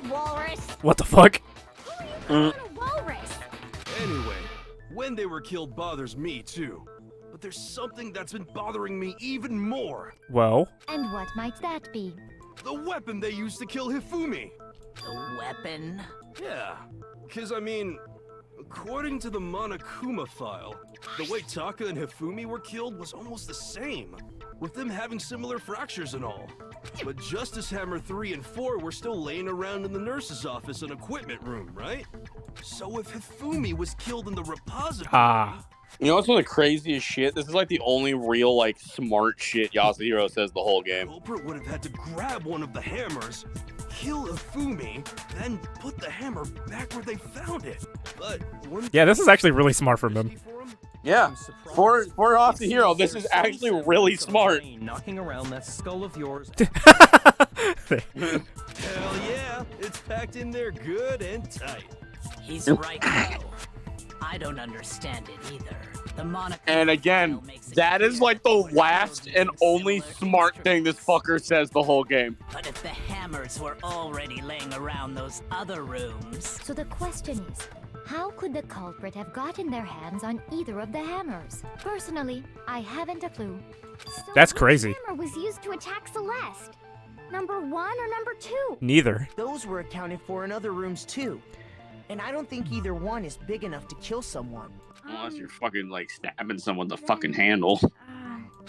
walrus. What the fuck? Who are you calling a walrus? Anyway, when they were killed bothers me too. But there's something that's been bothering me even more. Well. And what might that be? The weapon they used to kill Hifumi. The weapon? Yeah, because I mean, according to the Monokuma file, the way Taka and Hifumi were killed was almost the same, with them having similar fractures and all. But Justice Hammer 3 and 4 were still laying around in the nurse's office and equipment room, right? So if Hifumi was killed in the repository... You know what's one of the craziest shit? This is like the only real, like, smart shit Yasuhiro says the whole game. The culprit would have had to grab one of the hammers, kill Hifumi, then put the hammer back where they found it. But yeah, this is actually really smart from him. Yeah, for Yasuhiro, this is actually really smart. Knocking around that skull of yours. Hell yeah, it's packed in there good and tight. He's right, though. I don't understand it either. The Monokuma And again, that is like the last and only smart thing this fucker says the whole game. But if the hammers were already laying around those other rooms... So the question is, how could the culprit have gotten their hands on either of the hammers? Personally, I haven't a clue. So That's crazy. Which hammer was used to attack Celeste? Number 1 or number 2? Neither. Those were accounted for in other rooms too. And I don't think either one is big enough to kill someone. Unless you're fucking like stabbing someone with a fucking handle.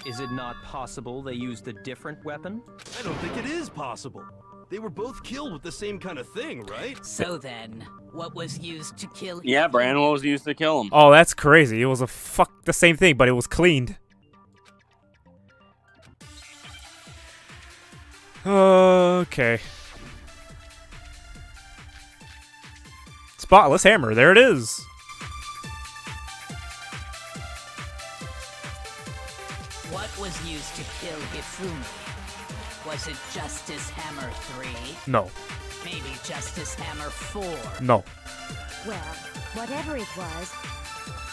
Is it not possible they used a different weapon? I don't think it is possible. They were both killed with the same kind of thing, right? So then, what was used to kill... Yeah, Brandon was used to kill him. Oh, that's crazy. It was the same thing, but it was cleaned. Okay. Spotless hammer. There it is. What was used to kill Hifumi? Was it Justice Hammer 3? No. Maybe Justice Hammer 4? No. Well, whatever it was,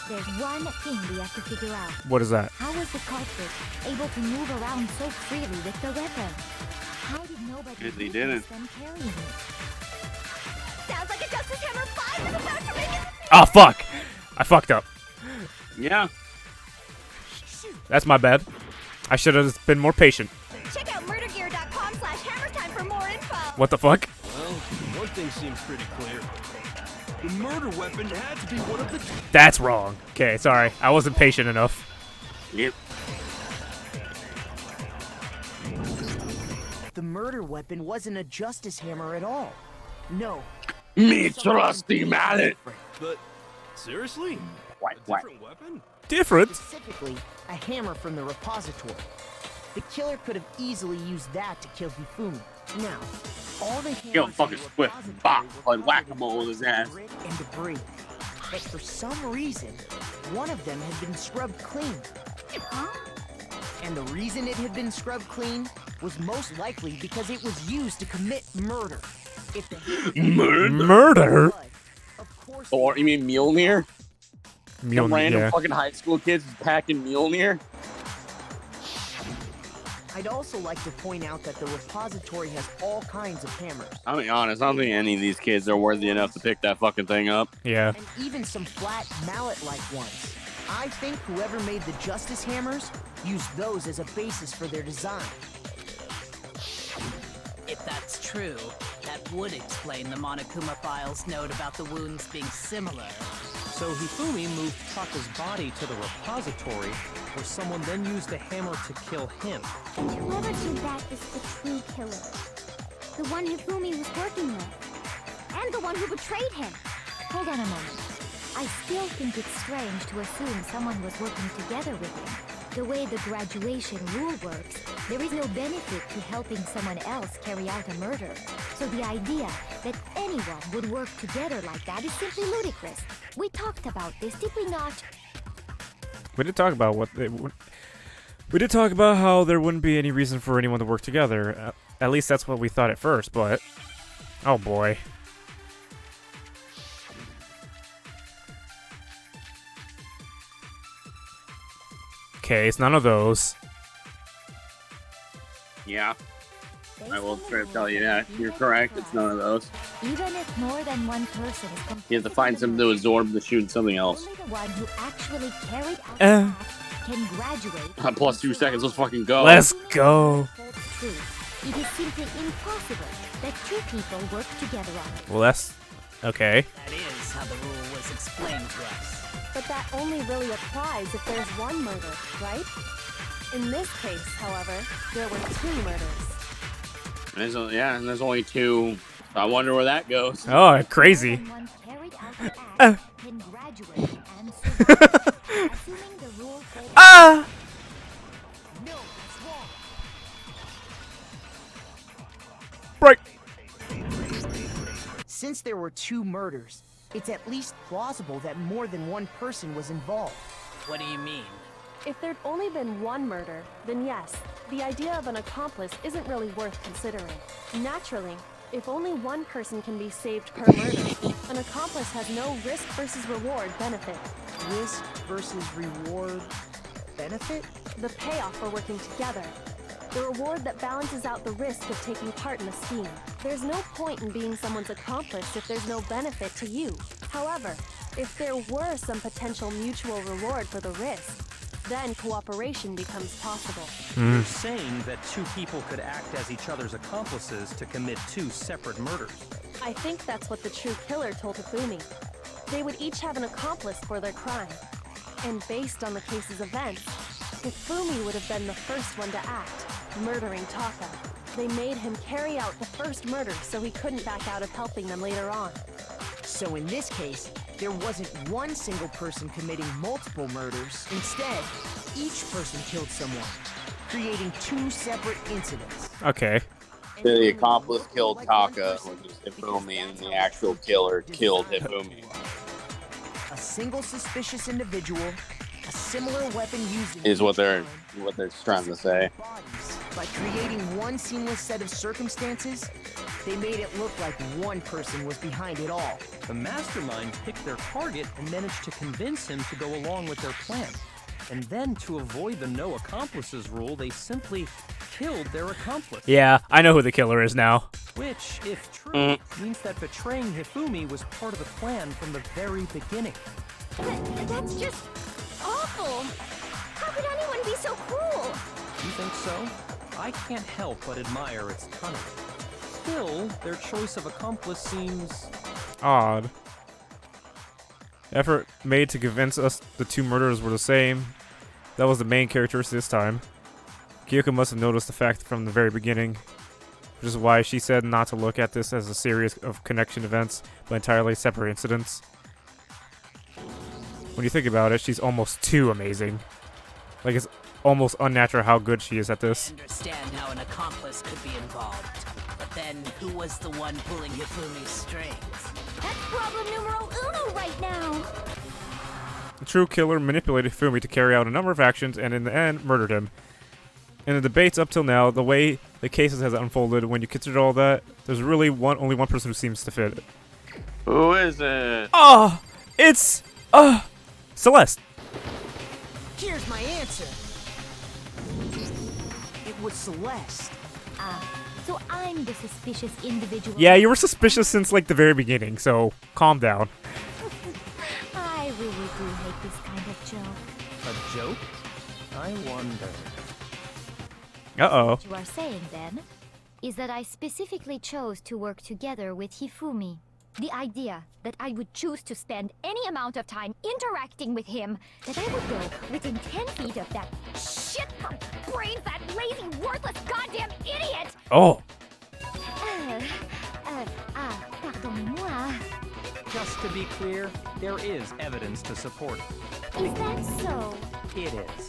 there's one thing we have to figure out. What is that? How was the culprit able to move around so freely with the weapon? How did nobody Because he notice didn't. them carrying it? Sounds like a Justice Hammer 5 is about to make it. Oh, fuck. I fucked up. Yeah. That's my bad. I should have been more patient. Check out murdergear.com/hammertime for more info. What the fuck? Well, one thing seems pretty clear. The murder weapon had to be one of the... That's wrong. Okay, sorry. I wasn't patient enough. Yep. The murder weapon wasn't a justice hammer at all. No. Me trusty mallet. But, seriously? What? A different weapon? Different? Specifically, a hammer from the repository. The killer could have easily used that to kill Hifumi. Now, all the hammers Yo, in fucking the Swift. repository Bop. were Like whack-a-mole with his ass. brick and debris. But for some reason, one of them had been scrubbed clean. Huh? And the reason it had been scrubbed clean was most likely because it was used to commit murder. If the Murder? of course, Or, you mean Mjolnir? Some Mjolnir, random yeah. fucking high school kids packing Mjolnir? I'd also like to point out that the repository has all kinds of hammers, I'll be honest, I don't think any of these kids are worthy enough to pick that fucking thing up. Yeah. and even some flat mallet-like ones. I think whoever made the Justice Hammers used those as a basis for their design. If that's true, that would explain the Monokuma file's note about the wounds being similar. So Hifumi moved Taka's body to the repository, where someone then used the hammer to kill him. And whoever did that is the true killer. The one Hifumi was working with. And the one who betrayed him. Hold on a moment. I still think it's strange to assume someone was working together with him. The way the graduation rule works, there is no benefit to helping someone else carry out a murder. So the idea that anyone would work together like that is simply ludicrous. We talked about this, did we not? We did talk about we did talk about how there wouldn't be any reason for anyone to work together. At least that's what we thought at first, but... Oh boy. Okay, it's none of those. Yeah. I will straight up tell you, yeah, you're correct. It's none of those. Even if more than one person is You have to find something to absorb the shoot something else. only the one who actually carried out the act can graduate. Plus 2 seconds, let's fucking go. Let's go. True. It is simply impossible that two people work together on it. Well, that's okay. That is how the rule was explained to us. But that only really applies if there's one murder, right? In this case, however, there were 2 murders. And there's only 2. I wonder where that goes. Oh, crazy. More than one carried out the act can graduate and survive. Assuming the rule holds. Ah! No, it's wrong. Break. Since there were 2 murders, it's at least plausible that more than one person was involved. What do you mean? If there'd only been one murder, then yes, the idea of an accomplice isn't really worth considering. Naturally, if only one person can be saved per murder, an accomplice has no risk versus reward benefit. Risk versus reward benefit? The payoff for working together. The reward that balances out the risk of taking part in a scheme. There's no point in being someone's accomplice if there's no benefit to you. However, if there were some potential mutual reward for the risk, then cooperation becomes possible. You're saying that 2 people could act as each other's accomplices to commit 2 separate murders. I think that's what the true killer told Hifumi. They would each have an accomplice for their crime. And based on the case's events, Hifumi would have been the first one to act, murdering Taka. They made him carry out the first murder so he couldn't back out of helping them later on. So in this case, there wasn't one single person committing multiple murders. Instead, each person killed someone, creating 2 separate incidents. Okay. The accomplice killed Taka, which is Hifumi, and the actual killer killed Hifumi. A single suspicious individual, a similar weapon used in Is what they're crime, trying to say. bodies. By creating one seamless set of circumstances, they made it look like one person was behind it all. The mastermind picked their target and managed to convince him to go along with their plan. And then, to avoid the no accomplices rule, they simply killed their accomplice. Yeah, I know who the killer is now. Which, if true, means that betraying Hifumi was part of the plan from the very beginning. That's just awful. How could anyone be so cruel? You think so? I can't help but admire its cunning. Still, their choice of accomplice seems... Odd. Effort made to convince us the 2 murderers were the same. That was the main characteristic this time. Kyoko must have noticed the fact from the very beginning, which is why she said not to look at this as a series of connection events, but entirely separate incidents. When you think about it, she's almost too amazing. Like, it's almost unnatural how good she is at this. Understand how an accomplice could be involved. But then, who was the one pulling Hifumi's strings? That's problem numero uno right now. The true killer manipulated Fumi to carry out a number of actions and in the end murdered him. In the debates up till now, the way the cases has unfolded, when you consider all that, there's really only one person who seems to fit. Who is it? Oh! It's... Celeste. Here's my answer. It was Celeste. So I'm the suspicious individual. Yeah, you were suspicious since, like, the very beginning, so calm down. I really do hate this kind of joke. A joke? I wonder... Uh-oh. What you are saying, then, is that I specifically chose to work together with Hifumi. The idea that I would choose to spend any amount of time interacting with him, that I would go within 10 feet of that shit-brain-fat, lazy, worthless goddamn idiot! Oh. Pardonnez-moi. Just to be clear, there is evidence to support it. Is that so? It is.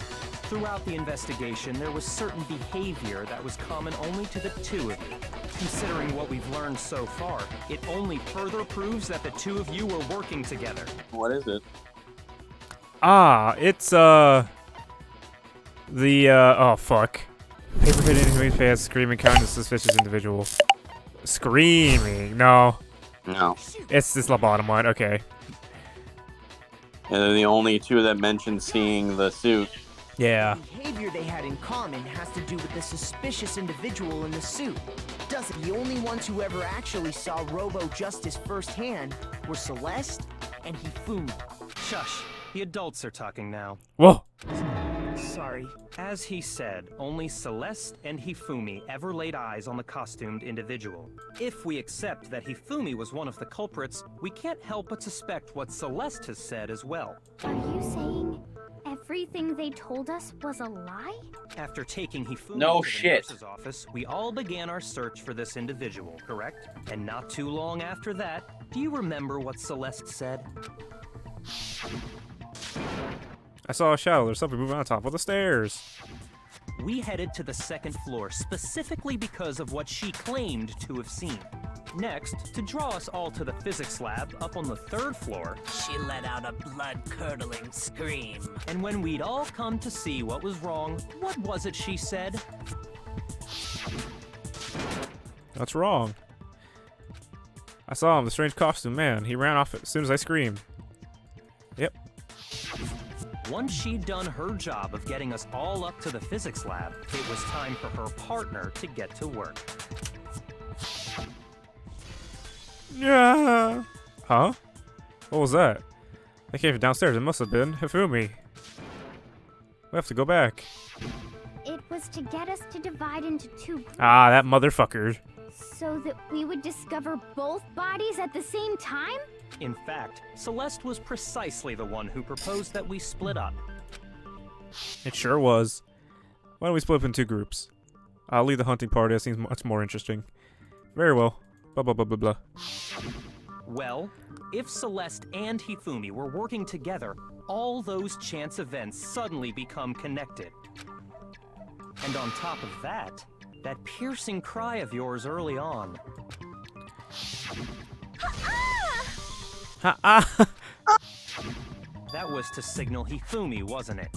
Throughout the investigation, there was certain behavior that was common only to the 2 of you. Considering what we've learned so far, it only further proves that the 2 of you were working together. What is it? It's, oh, fuck. Paper hit enemies pay as screaming counting the suspicious individual. Screaming, no. No. It's this bottom one, okay. And they're the only 2 that mentioned seeing the suit. Yeah. The behavior they had in common has to do with the suspicious individual in the suit. Doesn't the only ones who ever actually saw Robo-Justice firsthand were Celeste and Hifumi. Shush. The adults are talking now. Whoa. Sorry. As he said, only Celeste and Hifumi ever laid eyes on the costumed individual. If we accept that Hifumi was one of the culprits, we can't help but suspect what Celeste has said as well. Are you saying everything they told us was a lie? After taking Hifumi No to the shit. nurse's office, we all began our search for this individual, correct? And not too long after that, do you remember what Celeste said? I saw a shadow. There's something moving on top of the stairs. We headed to the second floor specifically because of what she claimed to have seen. Next, to draw us all to the physics lab up on the third floor, She let out a blood-curdling scream. and when we'd all come to see what was wrong, what was it she said? What's wrong? I saw him, the strange costume man. He ran off as soon as I screamed. Yep. Once she'd done her job of getting us all up to the physics lab, it was time for her partner to get to work. Yeah. Huh? What was that? They came from downstairs. It must have been Hifumi. We have to go back. It was to get us to divide into two groups Ah, that motherfucker. so that we would discover both bodies at the same time? In fact, Celeste was precisely the one who proposed that we split up. It sure was. Why don't we split up in two groups? I'll lead the hunting party. That seems much more interesting. Very well. Blah, blah, blah, blah, blah. Well, if Celeste and Hifumi were working together, all those chance events suddenly become connected. And on top of that, that piercing cry of yours early on. Ha-ah! That was to signal Hifumi, wasn't it?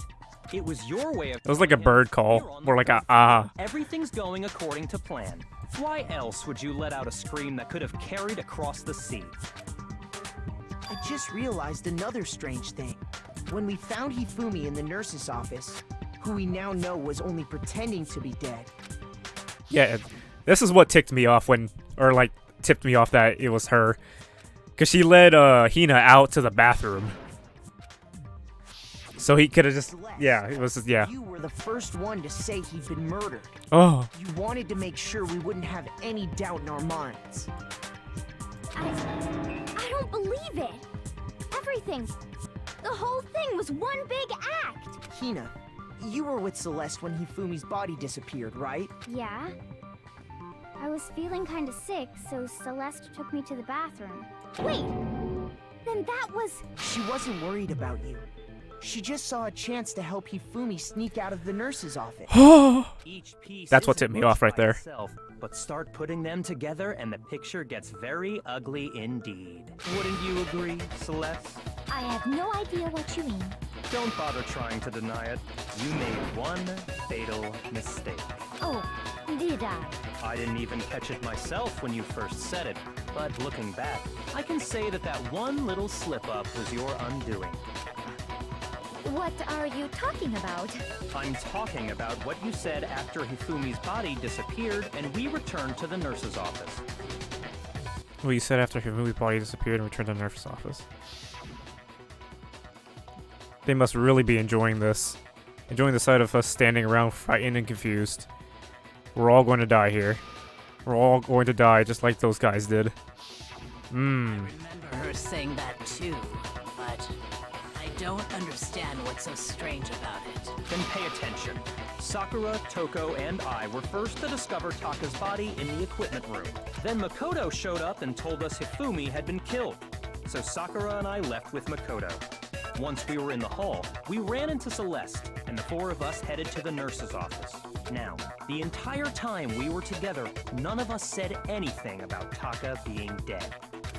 It was your way of. It was like a telling him bird that call, here on more the like a third ah. floor, everything's going according to plan. Why else would you let out a scream that could have carried across the sea? I just realized another strange thing. When we found Hifumi in the nurse's office, who we now know was only pretending to be dead, Yeah, this is what tipped me off tipped me off that it was her. Because she led Hina out to the bathroom. So he could have just, yeah, it was just, yeah. you were the first one to say he'd been murdered. Oh, You wanted to make sure we wouldn't have any doubt in our minds. I don't believe it. Everything, the whole thing was one big act. Hina, you were with Celeste when Hifumi's body disappeared, right? Yeah. I was feeling kind of sick, so Celeste took me to the bathroom. Wait, then that was... She wasn't worried about you. She just saw a chance to help Hifumi sneak out of the nurse's office. Each piece That's what isn't tipped me off much right by there. itself, but start putting them together and the picture gets very ugly indeed. Wouldn't you agree, Celeste? I have no idea what you mean. Don't bother trying to deny it. You made one fatal mistake. Oh, did I? I didn't even catch it myself when you first said it, but looking back, I can say that that one little slip-up was your undoing. What are you talking about? I'm talking about what you said after Hifumi's body disappeared and we returned to the nurse's office. what you said after Hifumi's body disappeared and returned to the nurse's office. They must really be enjoying this. Enjoying the sight of us standing around frightened and confused. We're all going to die here. We're all going to die just like those guys did. Remember her saying that too, but I don't understand what's so strange about it. Then pay attention. Sakura, Toko, and I were first to discover Taka's body in the equipment room. Then Makoto showed up and told us Hifumi had been killed. So Sakura and I left with Makoto. Once we were in the hall, we ran into Celeste, and the four of us headed to the nurse's office. Now, the entire time we were together, none of us said anything about Taka being dead.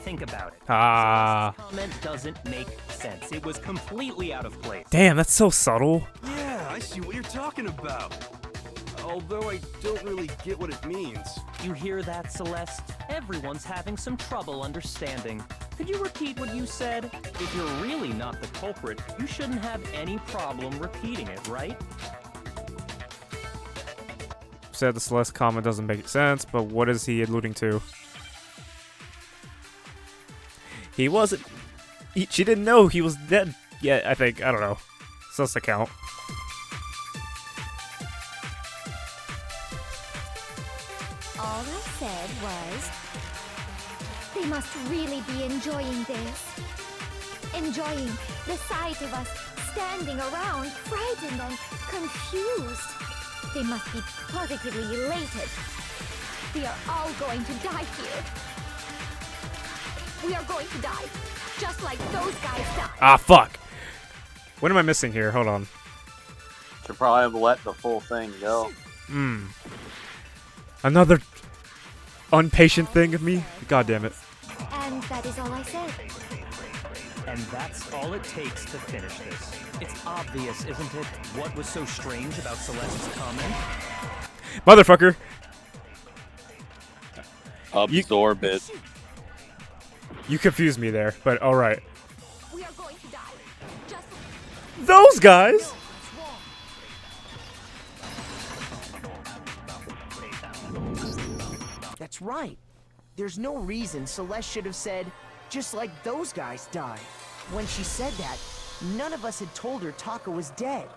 Think about it. Ah. Celeste's comment doesn't make sense. It was completely out of place. Damn, that's so subtle. Yeah, I see what you're talking about. Although I don't really get what it means. You hear that, Celeste? Everyone's having some trouble understanding. Could you repeat what you said? If you're really not the culprit, you shouldn't have any problem repeating it, right? Said the Celeste comment doesn't make sense, but what is he alluding to? He wasn't. She didn't know he was dead yet, I think. I don't know. So that's the count. All I said was, they must really be enjoying this. Enjoying the sight of us standing around, frightened and confused. They must be positively elated. We are all going to die here. We are going to die, just like those guys died. Ah, fuck. What am I missing here? Hold on. Should probably have let the full thing go. Another impatient thing of me? God damn it. And that is all I said. And that's all it takes to finish this. It's obvious, isn't it? What was so strange about Celeste's comment? Motherfucker! Absorb it. You confused me there, but alright. We are going to die, just Those guys! That's right. There's no reason Celeste should have said, just like those guys died. When she said that, none of us had told her Taka was dead.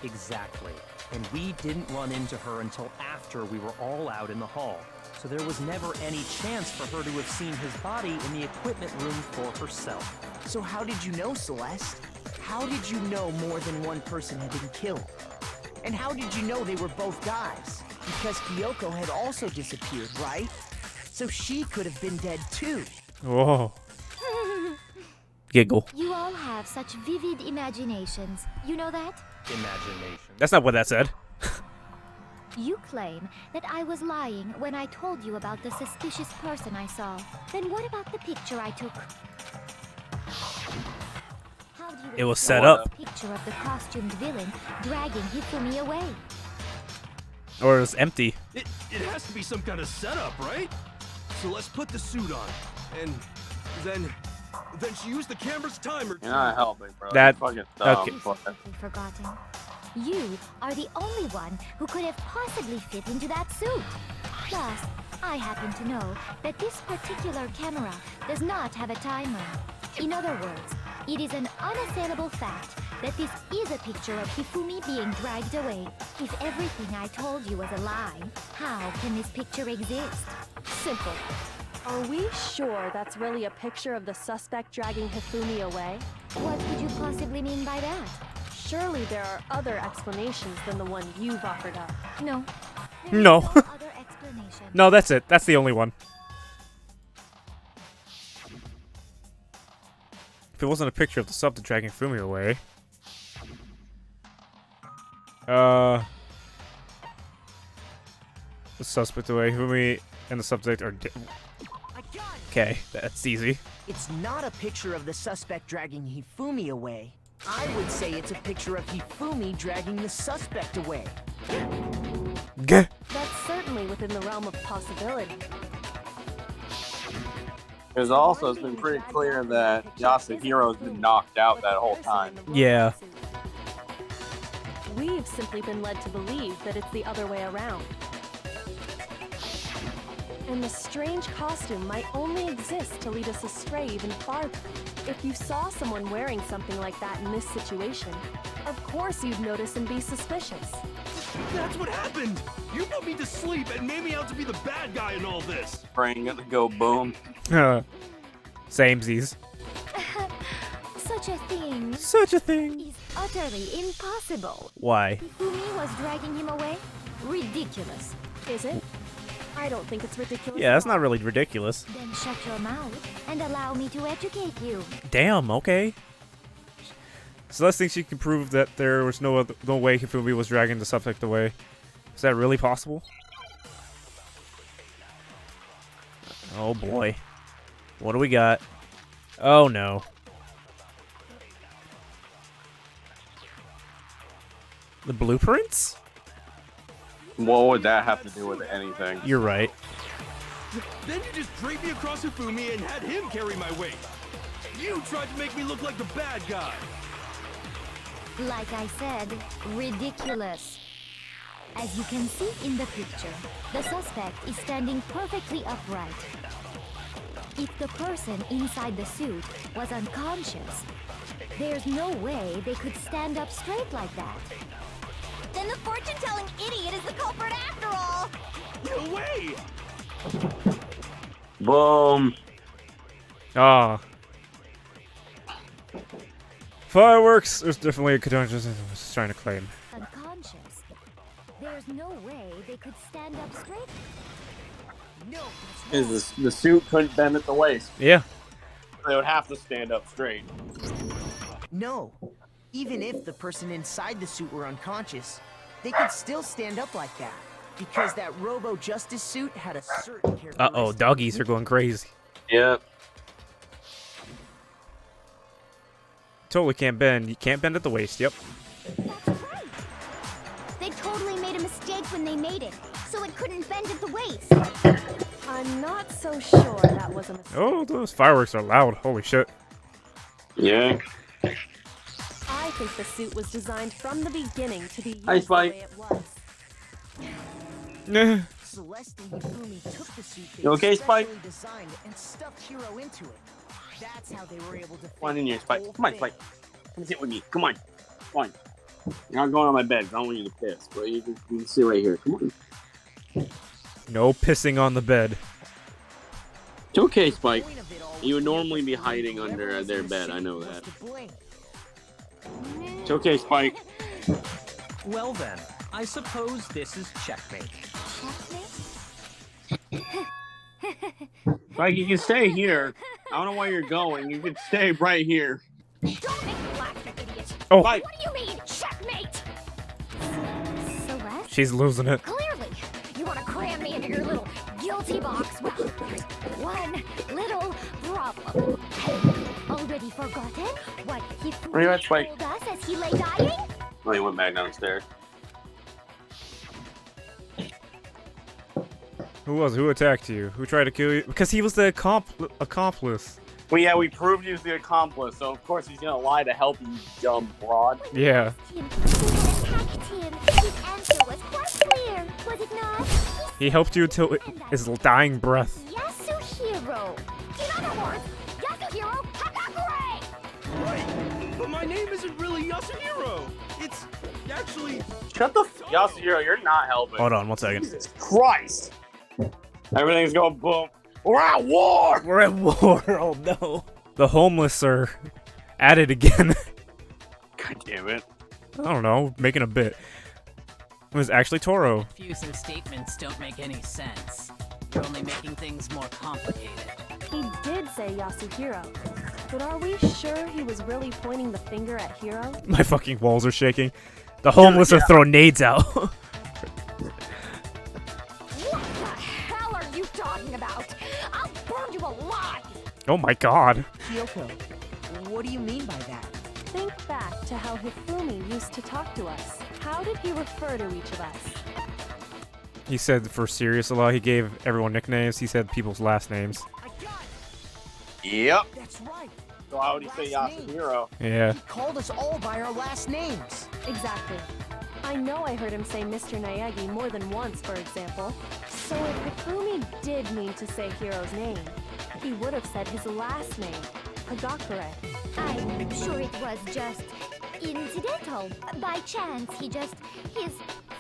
Exactly. And we didn't run into her until after we were all out in the hall. So there was never any chance for her to have seen his body in the equipment room for herself. So how did you know, Celeste? How did you know more than one person had been killed? And how did you know they were both guys? Because Kyoko had also disappeared, right? So she could have been dead too. Whoa. Giggle. You all have such vivid imaginations. You know that? Imagination. That's not what that said. You claim that I was lying when I told you about the suspicious person I saw. Then what about the picture I took? How do you It was explain set up. the picture of the costumed villain dragging Hifumi away? Or it was empty. It has to be some kind of setup, right? So let's put the suit on, and then she used the camera's timer. You're not helping, bro. That- You're fucking dumb. okay. Simply forgotten. You are the only one who could have possibly fit into that suit. Plus, I happen to know that this particular camera does not have a timer. In other words, it is an unassailable fact that this is a picture of Hifumi being dragged away. If everything I told you was a lie, how can this picture exist? Simple. Are we sure that's really a picture of the suspect dragging Hifumi away? What could you possibly mean by that? Surely there are other explanations than the one you've offered up. No. There is No. other explanation. No, that's it. That's the only one. If it wasn't a picture of the subject dragging Fumi away. The suspect away. Fumi and the subject are okay, that's easy. It's not a picture of the suspect dragging Hifumi away. I would say it's a picture of Hifumi dragging the suspect away. Gah. That's certainly within the realm of possibility. There's also it's been pretty clear that Yasuhiro's been knocked out that whole time. Yeah. We've simply been led to believe that it's the other way around. And the strange costume might only exist to lead us astray even farther. If you saw someone wearing something like that in this situation, of course you'd notice and be suspicious. That's what happened! You put me to sleep and made me out to be the bad guy in all this! Brain gonna go boom. Samesies. Such a thing Such a thing. is utterly impossible. Why? Hifumi was dragging him away? Ridiculous. Is it? I don't think it's ridiculous. Yeah, that's not really ridiculous. Then shut your mouth and allow me to educate you. Damn, okay. Celeste thinks she can prove that there was no way Hifumi was dragging the subject away. Is that really possible? Oh boy. What do we got? Oh no. The blueprints? What would that have to do with anything? You're right. Then you just draped me across Hifumi and had him carry my weight. You tried to make me look like the bad guy. Like I said, ridiculous. As you can see in the picture, the suspect is standing perfectly upright. If the person inside the suit was unconscious, there's no way they could stand up straight like that. Then the fortune-telling idiot is the culprit after all! No way! Boom. Ah. Fireworks! There's definitely a conjunction I was trying to claim. Unconscious. There's no way they could stand up straight. No, Is the suit couldn't bend at the waist. Yeah. They would have to stand up straight. no. Even if the person inside the suit were unconscious, they could still stand up like that. Because that Robo Justice suit had a certain characteristic. Uh-oh, doggies are going crazy. Yep. Totally can't bend. You can't bend at the waist, yep. That's right. They totally made a mistake when they made it, so it couldn't bend at the waist. I'm not so sure that was a mistake. Oh, those fireworks are loud. Holy shit. Yeah. I think the suit was designed from the beginning to be used Hi, the Spike. way it was. Nah. Celeste and Hifumi took the suit they You okay, Spike? specially designed and stuffed Hero into it. That's how they were able to Come on fit in the here, Spike. whole Come on, thing. Spike. Come sit with me. Come on. Come on. You're not going on my bed. I don't want you to piss. But you can sit right here. Come on. No pissing on the bed. It's okay, Spike. Point of it all You would was normally be whoever hiding was under in their the bed. suit I know was that. to blame. It's okay, Spike. Well then, I suppose this is checkmate. Spike, you can stay here. I don't know why you're going. You can stay right here. Don't make me laugh, you idiot! Oh, Spike. What do you mean, checkmate? Celeste? she's losing it. Clearly, you want to cram me into your little guilty box. Well, there's one little problem. Have you already forgotten what he Where you at, Spike? told us as he lay dying? Oh, he went back downstairs. Who attacked you? Who tried to kill you? Because he was the accomplice. Well, yeah, we proved he was the accomplice, so of course he's gonna lie to help you, dumb broad. Yeah. Who had attacked him? His answer was quite clear, was it not? He helped you until his dying breath. Yasuhiro. In other words, Yasuhiro Hagakure! Wait, but my name isn't really Yasuhiro. It's actually... Shut the Yasuhiro, you're not helping. Hold on 1 second. Jesus Christ! Everything's going boom. We're at war! We're at war. Oh no. The homeless are at it again. God damn it. I don't know, making a bit. It was actually Toro. Confusing statements don't make any sense. You're only making things more complicated. He did say Yasuhiro, but are we sure he was really pointing the finger at Hiro? My fucking walls are shaking. The homeless are throwing nades out. What the hell are you talking about? I'll burn you alive! Oh my god. Kyoko, what do you mean by that? Think back to how Hifumi used to talk to us. How did he refer to each of us? He said for serious a lot, he gave everyone nicknames. He said people's last names. I got it. Yep. That's right. So how would he say Last name. Yasuhiro? Yeah. He called us all by our last names. Exactly. I know I heard him say Mr. Naegi more than once, for example. So if Hifumi did mean to say Hiro's name, he would have said his last name, Hagakure. I'm sure it was just incidental. By chance, his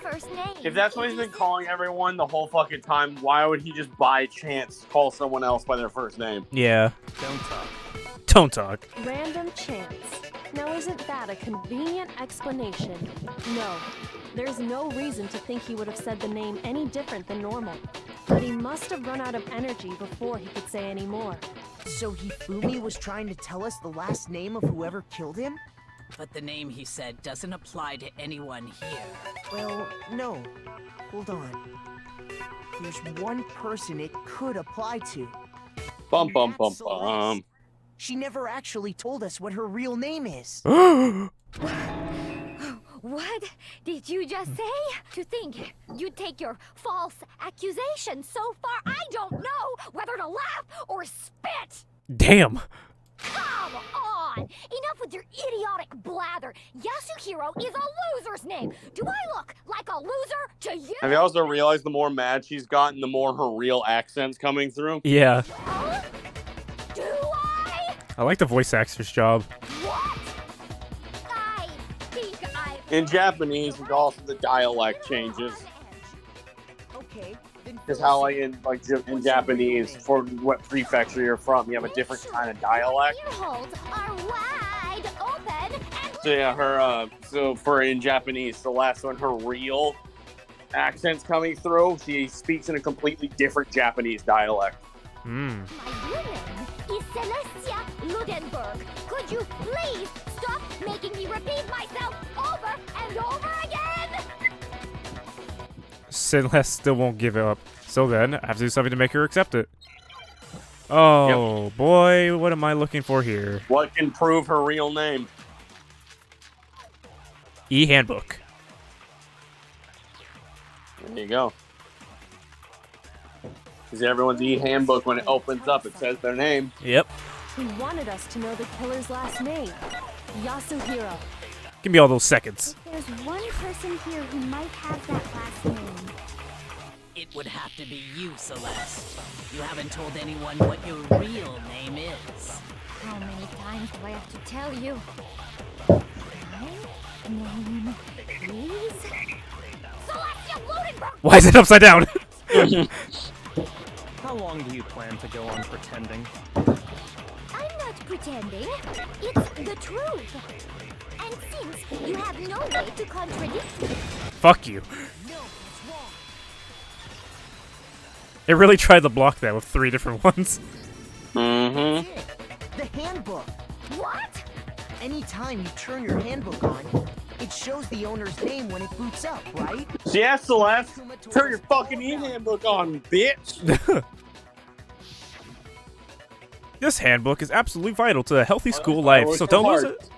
first name. If that's what he's been calling everyone the whole fucking time, why would he just by chance call someone else by their first name? Yeah. Don't talk. Don't talk. Random chance. Now isn't that a convenient explanation? No. There's no reason to think he would have said the name any different than normal. But he must have run out of energy before he could say any more. So Hifumi was trying to tell us the last name of whoever killed him? But the name he said doesn't apply to anyone here. Well, no. Hold on. There's one person it could apply to. Bum bum That's bum Celeste. bum. She never actually told us what her real name is. What did you just say? To think you'd take your false accusation so far, I don't know whether to laugh or spit! Damn. Come on! Enough with your idiotic blather! Yasuhiro is a loser's name! Do I look like a loser to you? Have you also realized the more mad she's gotten, the more her real accent's coming through? Yeah. Huh? Do I? I like the voice actor's job. What? I think I... In Japanese, it's also the dialect changes. Okay, then Because how, like in Japanese, for what prefecture you're from, you have a different kind of dialect. Ear holes are wide open and... So yeah, so for in Japanese, the last one, her real accent's coming through. She speaks in a completely different Japanese dialect. Hmm. My real name is Celestia Ludenberg. Could you please stop making me repeat myself over and over again? Celeste still won't give it up. So then, I have to do something to make her accept it. Oh, boy, what am I looking for here? What can prove her real name? E-handbook. There you go. Because everyone's e-handbook, when it opens up, it says their name. Yep. He wanted us to know the killer's last name. Yasuhiro. Give me all those seconds. There's one person here who might have that last name. It would have to be you, Celeste. You haven't told anyone what your real name is. How many times do I have to tell you? My name is... Celestia Ludenberg! Why is it upside down? How long do you plan to go on pretending? I'm not pretending. It's the truth. And since you have no way to contradict me, Fuck you. It really tried to block that with 3 different ones. Mm-hmm. the handbook. what? Anytime you turn your handbook on, it shows the owner's name when it boots up, right? So yeah, Celeste, turn your fucking e-handbook on, bitch. This handbook is absolutely vital to a healthy school life, so don't lose it.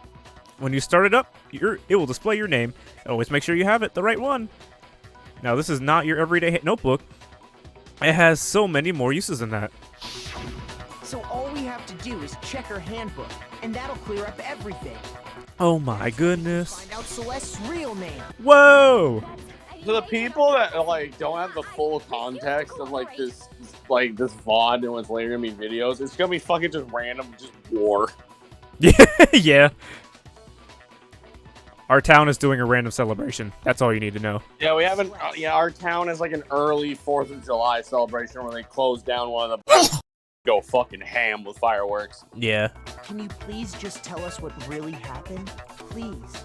When you start it up, it will display your name. Always make sure you have it, the right one. Now, this is not your everyday notebook. It has so many more uses than that. So all we have to do is check her handbook, and that'll clear up everything. Oh my goodness. Find out Celeste's real name. Whoa! To the people that like don't have the full context of this VOD and what's later gonna be videos, it's gonna be fucking just random, just war. Yeah. Our town is doing a random celebration. That's all you need to know. Yeah, we haven't. Our town is like an early 4th of July celebration where they close down one of the go fucking ham with fireworks. Yeah. Can you please just tell us what really happened? Please.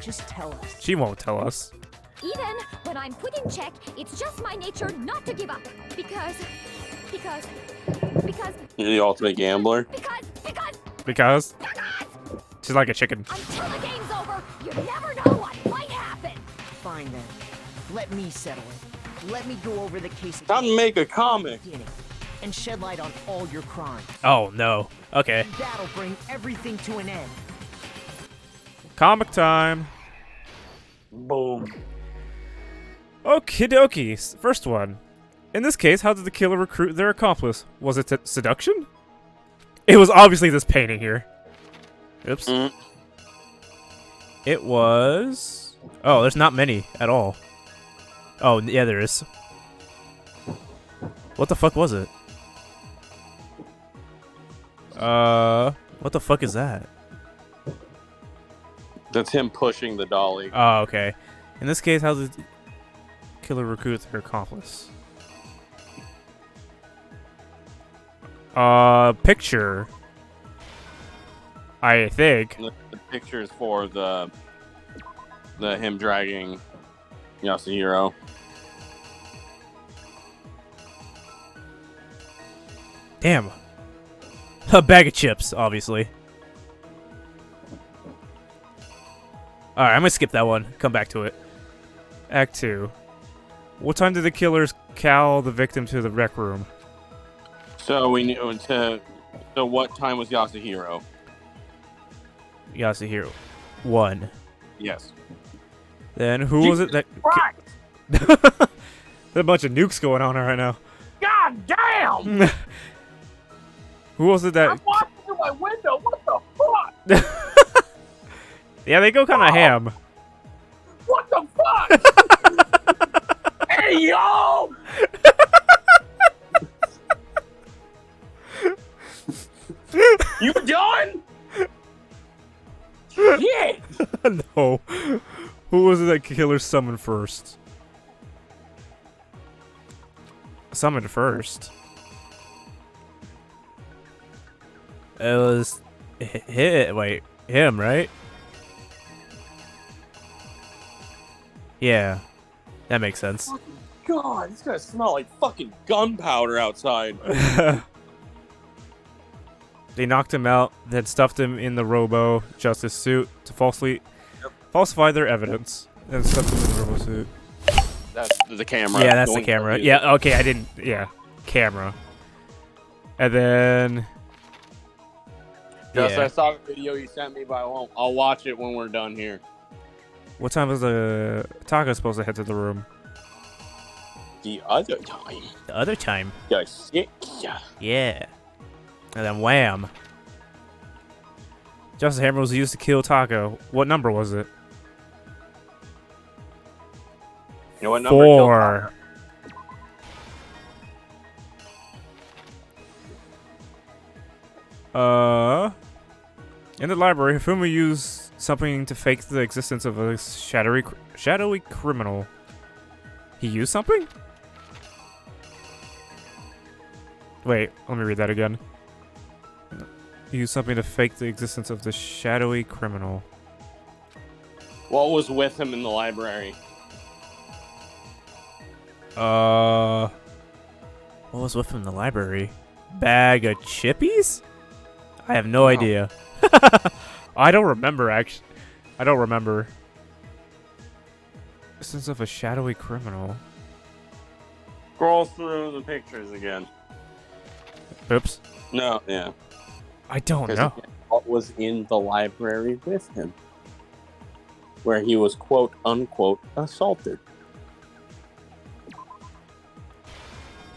Just tell us. She won't tell us. Even when I'm put in check, it's just my nature not to give up. Because... You're the ultimate gambler. Because? She's like a chicken. Until the game's over, you never know what might happen. Fine then. Let me settle it. Let me go over the case Time to make a comic. and shed light on all your crimes. Oh, no. Okay. That'll bring everything to an end. Comic time. Boom. Okie dokie. First one. In this case, how did the killer recruit their accomplice? Was it seduction? It was obviously this painting here. Oops. It was... Oh, there's not many at all. Oh, yeah, there is. What the fuck was it? What the fuck is that? That's him pushing the dolly. Oh, okay. In this case, how did the killer recruit their accomplice? Picture. I think. The picture is for the him dragging Yasuhiro. Damn. A bag of chips, obviously. Alright, I'm gonna skip that one. Come back to it. Act 2. What time did the killers cowl the victim to the rec room? So we knew to. So what time was Yasuhiro? Yasuhiro. 1. Yes. Then who was it that? Right. There's a bunch of nukes going on right now. God damn! Who was it that? I'm watching through my window. What the fuck? Yeah, they go kind of ham. What the fuck? Hey yo! You done? Shit! No. Who was it that killer summoned first? Summoned first. It was him, right? Yeah, that makes sense. God, it's gonna smell like fucking gunpowder outside. They knocked him out, then stuffed him in the Robo Justice suit to falsify their evidence, and stuffed him in the Robo suit. That's the camera. Yeah, that's the camera. Yeah, okay, I didn't. Yeah, camera. And then. Yes, Yeah. I saw the video you sent me, but I'll watch it when we're done here. What time was the Taka supposed to head to the room? The other time. The other time. The shit. Yeah. And then wham. Justice Hammer was used to kill Taka. What number was it? You know what number? killed 4. In the library, Hifumi used something to fake the existence of a shadowy criminal. He used something? Wait, let me read that again. He used something to fake the existence of the shadowy criminal. What was with him in the library? What was with him in the library? Bag of chippies? I have no idea. I don't remember, actually. I don't remember. Essence of a shadowy criminal. Scroll through the pictures again. Oops. No, yeah. I don't know. What was in the library with him? Where he was quote unquote assaulted.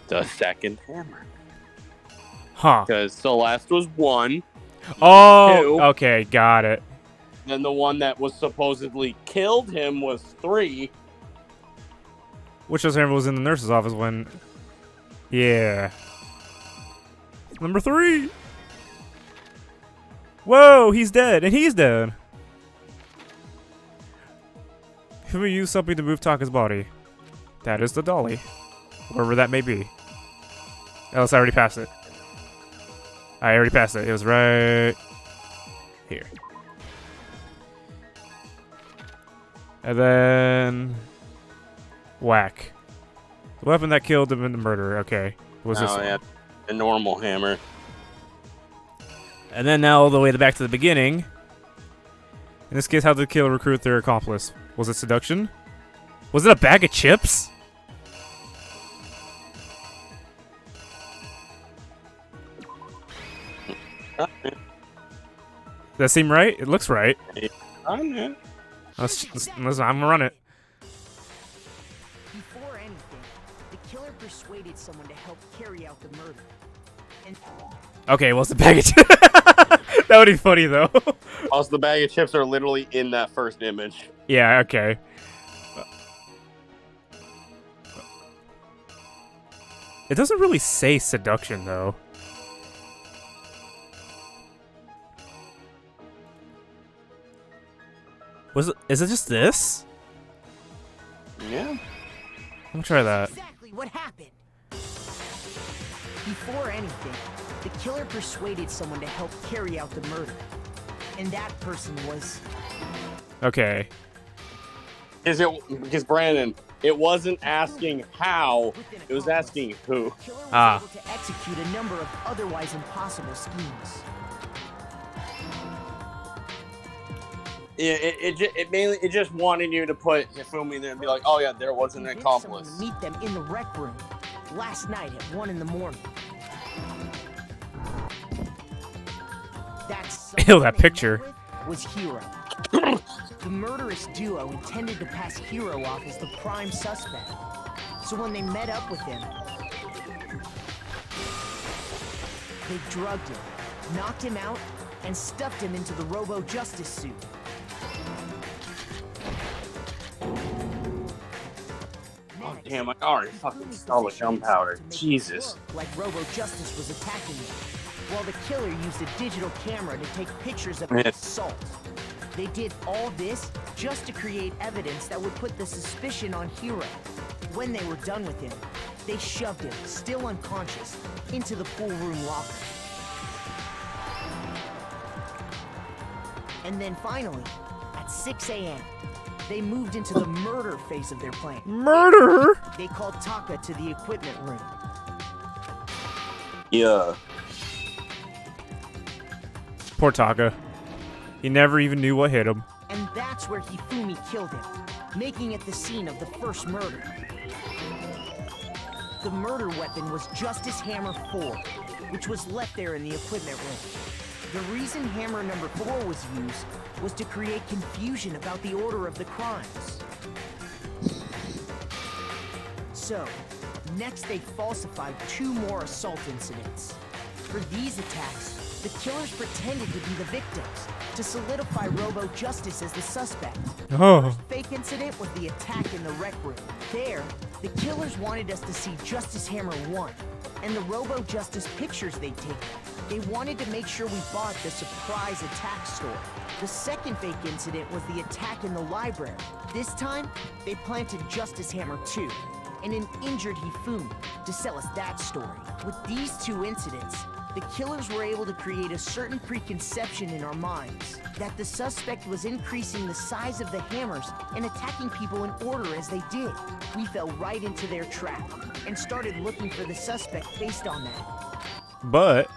The second hammer. Huh. Because Celeste was 1. Oh, 2. okay, got it. Then the one that was supposedly killed him was 3. Which Justice Hammer was in the nurse's office when... Yeah. Number 3! Whoa, he's dead, and he's dead. Can we use something to move Taka's body? That is the dolly. Wherever that may be. Else I already passed it. I already passed it. It was right here. And then whack. The weapon that killed him in the murder. Okay. Was this one? Yeah, a normal hammer. And then now all the way back to the beginning. In this case, how did the killer recruit their accomplice? Was it seduction? Was it a bag of chips? Does that seem right? It looks right. I'm gonna run it. Before anything, the killer persuaded someone to help carry out the murder. And Okay, well, it's a bag of chips. That would be funny, though. Also, the bag of chips are literally in that first image. Yeah, okay. It doesn't really say seduction, though. Is it just this? Yeah. Let me try that. exactly what happened. Before anything, the killer persuaded someone to help carry out the murder. And that person was... Okay. Because Brandon, it wasn't asking how, it was asking who. The killer was Ah. able to execute a number of otherwise impossible schemes. It just wanted you to put Hifumi there and be like, oh yeah, there was an Convinced accomplice. someone to meet them in the rec room last night at 1 in the morning. That Ew, that picture. was Hero. The murderous duo intended to pass Hiro off as the prime suspect. So when they met up with him, they drugged him, knocked him out, and stuffed him into the Robo-Justice suit. Oh damn, I already fucking smell the gunpowder. Jesus. Like Robo-Justice was attacking them, while the killer used a digital camera to take pictures of the assault. They did all this just to create evidence that would put the suspicion on Hiro. When they were done with him, they shoved him, still unconscious, into the pool room locker. And then finally, at 6 a.m., they moved into the murder phase of their plan. Murder? They called Taka to the equipment room. Yeah. Poor Taka. He never even knew what hit him. And that's where Hifumi killed him, making it the scene of the first murder. The murder weapon was Justice Hammer 4, which was left there in the equipment room. The reason Hammer number 4 was used was to create confusion about the order of the crimes. So, next they falsified 2 more assault incidents. For these attacks, the killers pretended to be the victims, to solidify Robo-Justice as the suspect. Oh. The first fake incident was the attack in the rec room. There, the killers wanted us to see Justice Hammer 1, and the Robo-Justice pictures they'd taken. They wanted to make sure we bought the surprise attack store. The second fake incident was the attack in the library. This time, they planted Justice Hammer 2 and an injured Hifumi to sell us that story. With these 2 incidents, the killers were able to create a certain preconception in our minds that the suspect was increasing the size of the hammers and attacking people in order as they did. We fell right into their trap and started looking for the suspect based on that. But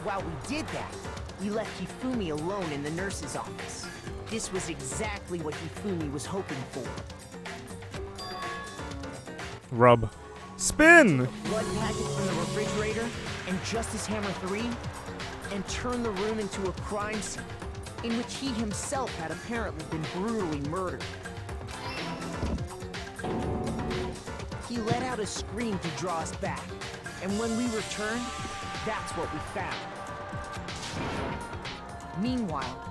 while we did that, we left Hifumi alone in the nurse's office. This was exactly what Hifumi was hoping for. rub. Spin! Blood packet from the refrigerator and Justice Hammer 3, and turn the room into a crime scene in which he himself had apparently been brutally murdered. He let out a scream to draw us back, and when we returned, that's what we found. Meanwhile,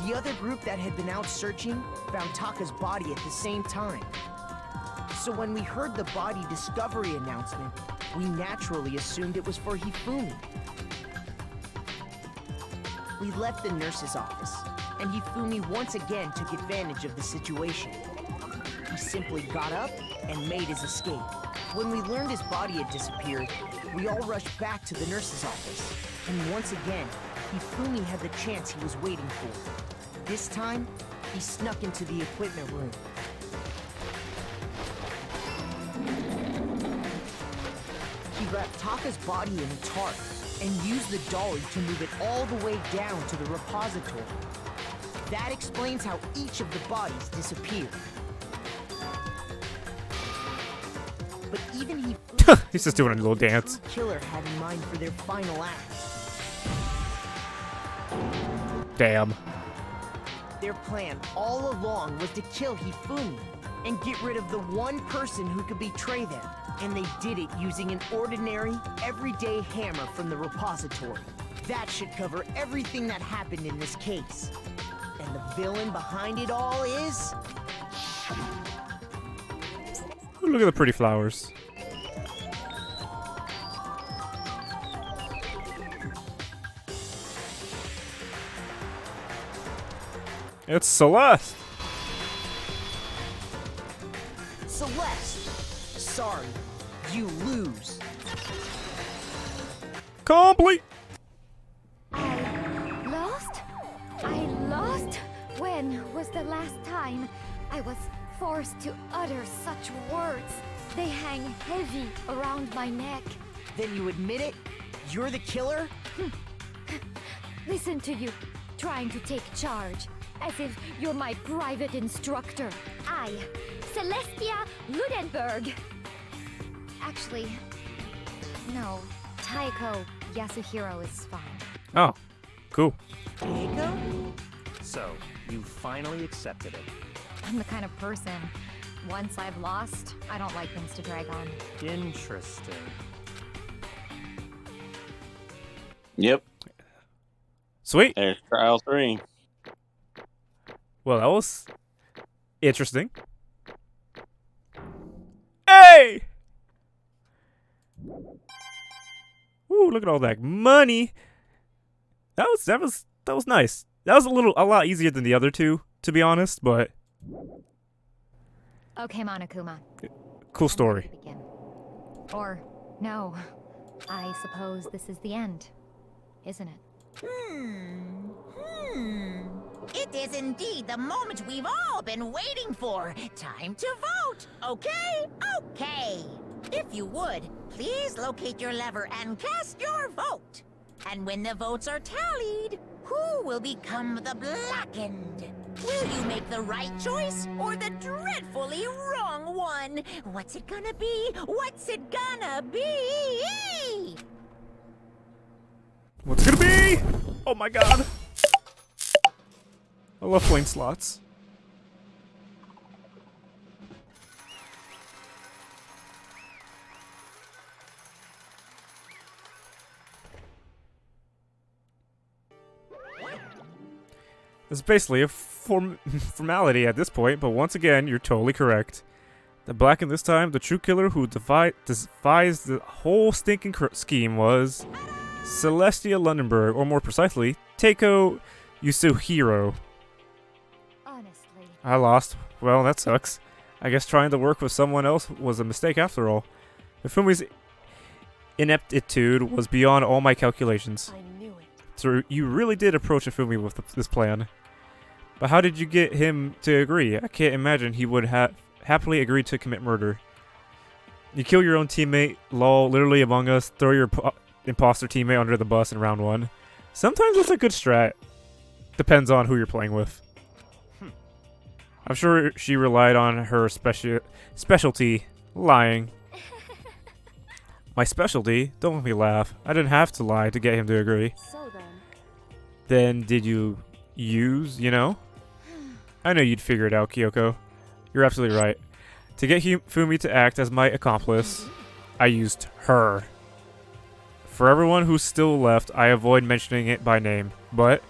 the other group that had been out searching found Taka's body at the same time. So when we heard the body discovery announcement, we naturally assumed it was for Hifumi. We left the nurse's office, and Hifumi once again took advantage of the situation. He simply got up and made his escape. When we learned his body had disappeared, we all rushed back to the nurse's office. And once again, Hifumi had the chance he was waiting for. This time, he snuck into the equipment room. He wrapped Taka's body in a tarp and used the dolly to move it all the way down to the repository. That explains how each of the bodies disappeared. But even he He's just doing a little dance. killer had in mind for their final act. Damn. Their plan all along was to kill Hifumi and get rid of the one person who could betray them. And they did it using an ordinary, everyday hammer from the repository. That should cover everything that happened in this case. And the villain behind it all is... Ooh, look at the pretty flowers. It's Celeste. Celeste! Sorry, you lose. Complete. I lost? I lost? When was the last time I was forced to utter such words? They hang heavy around my neck. Then you admit it? You're the killer? Listen to you, trying to take charge, as if you're my private instructor. I, Celestia Ludenberg. Actually, no, Taiko Yasuhiro is fine. Oh, cool. Keiko? So, you finally accepted it. I'm the kind of person, once I've lost, I don't like things to drag on. Interesting. Yep. Sweet. There's trial 3. Well, that was interesting. Hey! Ooh, look at all that money. That was nice. That was a lot easier than the other two, to be honest, but Okay, Monokuma. cool story. Begin. Or, no. I suppose this is the end, isn't it? It is indeed the moment we've all been waiting for. Time to vote, okay? Okay. If you would, please locate your lever and cast your vote. And when the votes are tallied, who will become the blackened? Will you make the right choice or the dreadfully wrong one? What's it gonna be? What's it gonna be? What's it gonna be? Oh my god. I love playing slots. It's basically a formality at this point, but once again, you're totally correct. The blackened this time, the true killer who devised the whole stinking scheme was Celestia Lundenberg, or more precisely, Teiko Yasuhiro. Honestly. I lost. Well, that sucks. I guess trying to work with someone else was a mistake after all. Hifumi's ineptitude was beyond all my calculations. I knew it. So you really did approach Hifumi with this plan. But how did you get him to agree? I can't imagine he would happily agree to commit murder. You kill your own teammate, lol, literally Among Us, throw your imposter teammate under the bus in round 1. Sometimes that's a good strat. Depends on who you're playing with. I'm sure she relied on her specialty, lying. My specialty? Don't make me laugh. I didn't have to lie to get him to agree. So then, Then did you use, you know? I know you'd figure it out, Kyoko. You're absolutely right. To get Fumi to act as my accomplice, I used her. For everyone who's still left, I avoid mentioning it by name, but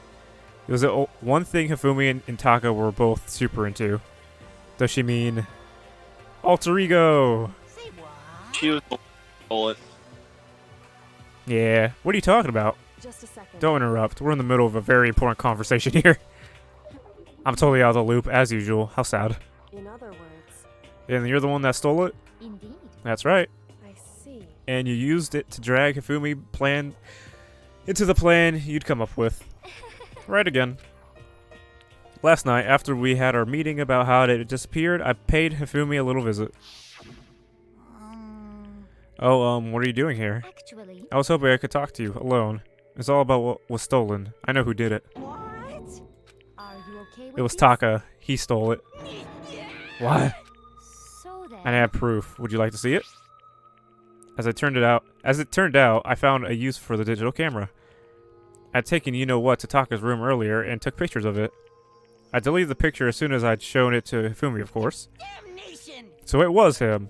it was one thing Hifumi and Taka were both super into. Does she mean alter ego? Say what? She was the bullet. Yeah, what are you talking about? just a second. Don't interrupt. We're in the middle of a very important conversation here. I'm totally out of the loop, as usual. How sad. In other words, And you're the one that stole it? Indeed. That's right. I see. And you used it to drag Hifumi plan into the plan you'd come up with. Right again. Last night, after we had our meeting about how it had disappeared, I paid Hifumi a little visit. What are you doing here? Actually, I was hoping I could talk to you, alone. It's all about what was stolen. I know who did it. What? are you okay with It was this? Taka. He stole it. What? So then, And I have proof. Would you like to see it? As it turned out, I found a use for the digital camera. I'd taken you-know-what to Taka's room earlier and took pictures of it. I deleted the picture as soon as I'd shown it to Hifumi, of course. Damnation! So it was him.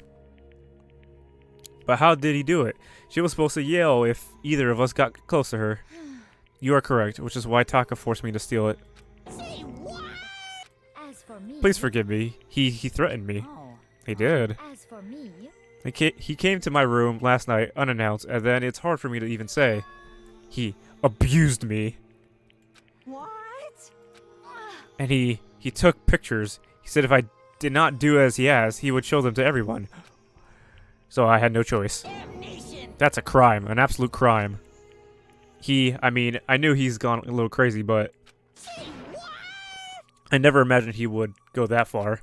But how did he do it? She was supposed to yell if either of us got close to her. You are correct, which is why Taka forced me to steal it. Say what? as for me, Please forgive me. He threatened me. Oh. He did. As for me, He came to my room last night unannounced, and then it's hard for me to even say. He abused me. What? And he took pictures. He said if I did not do as he asked, he would show them to everyone. So I had no choice. Damnation! That's a crime, an absolute crime. I knew he's gone a little crazy, but Say what? I never imagined he would go that far.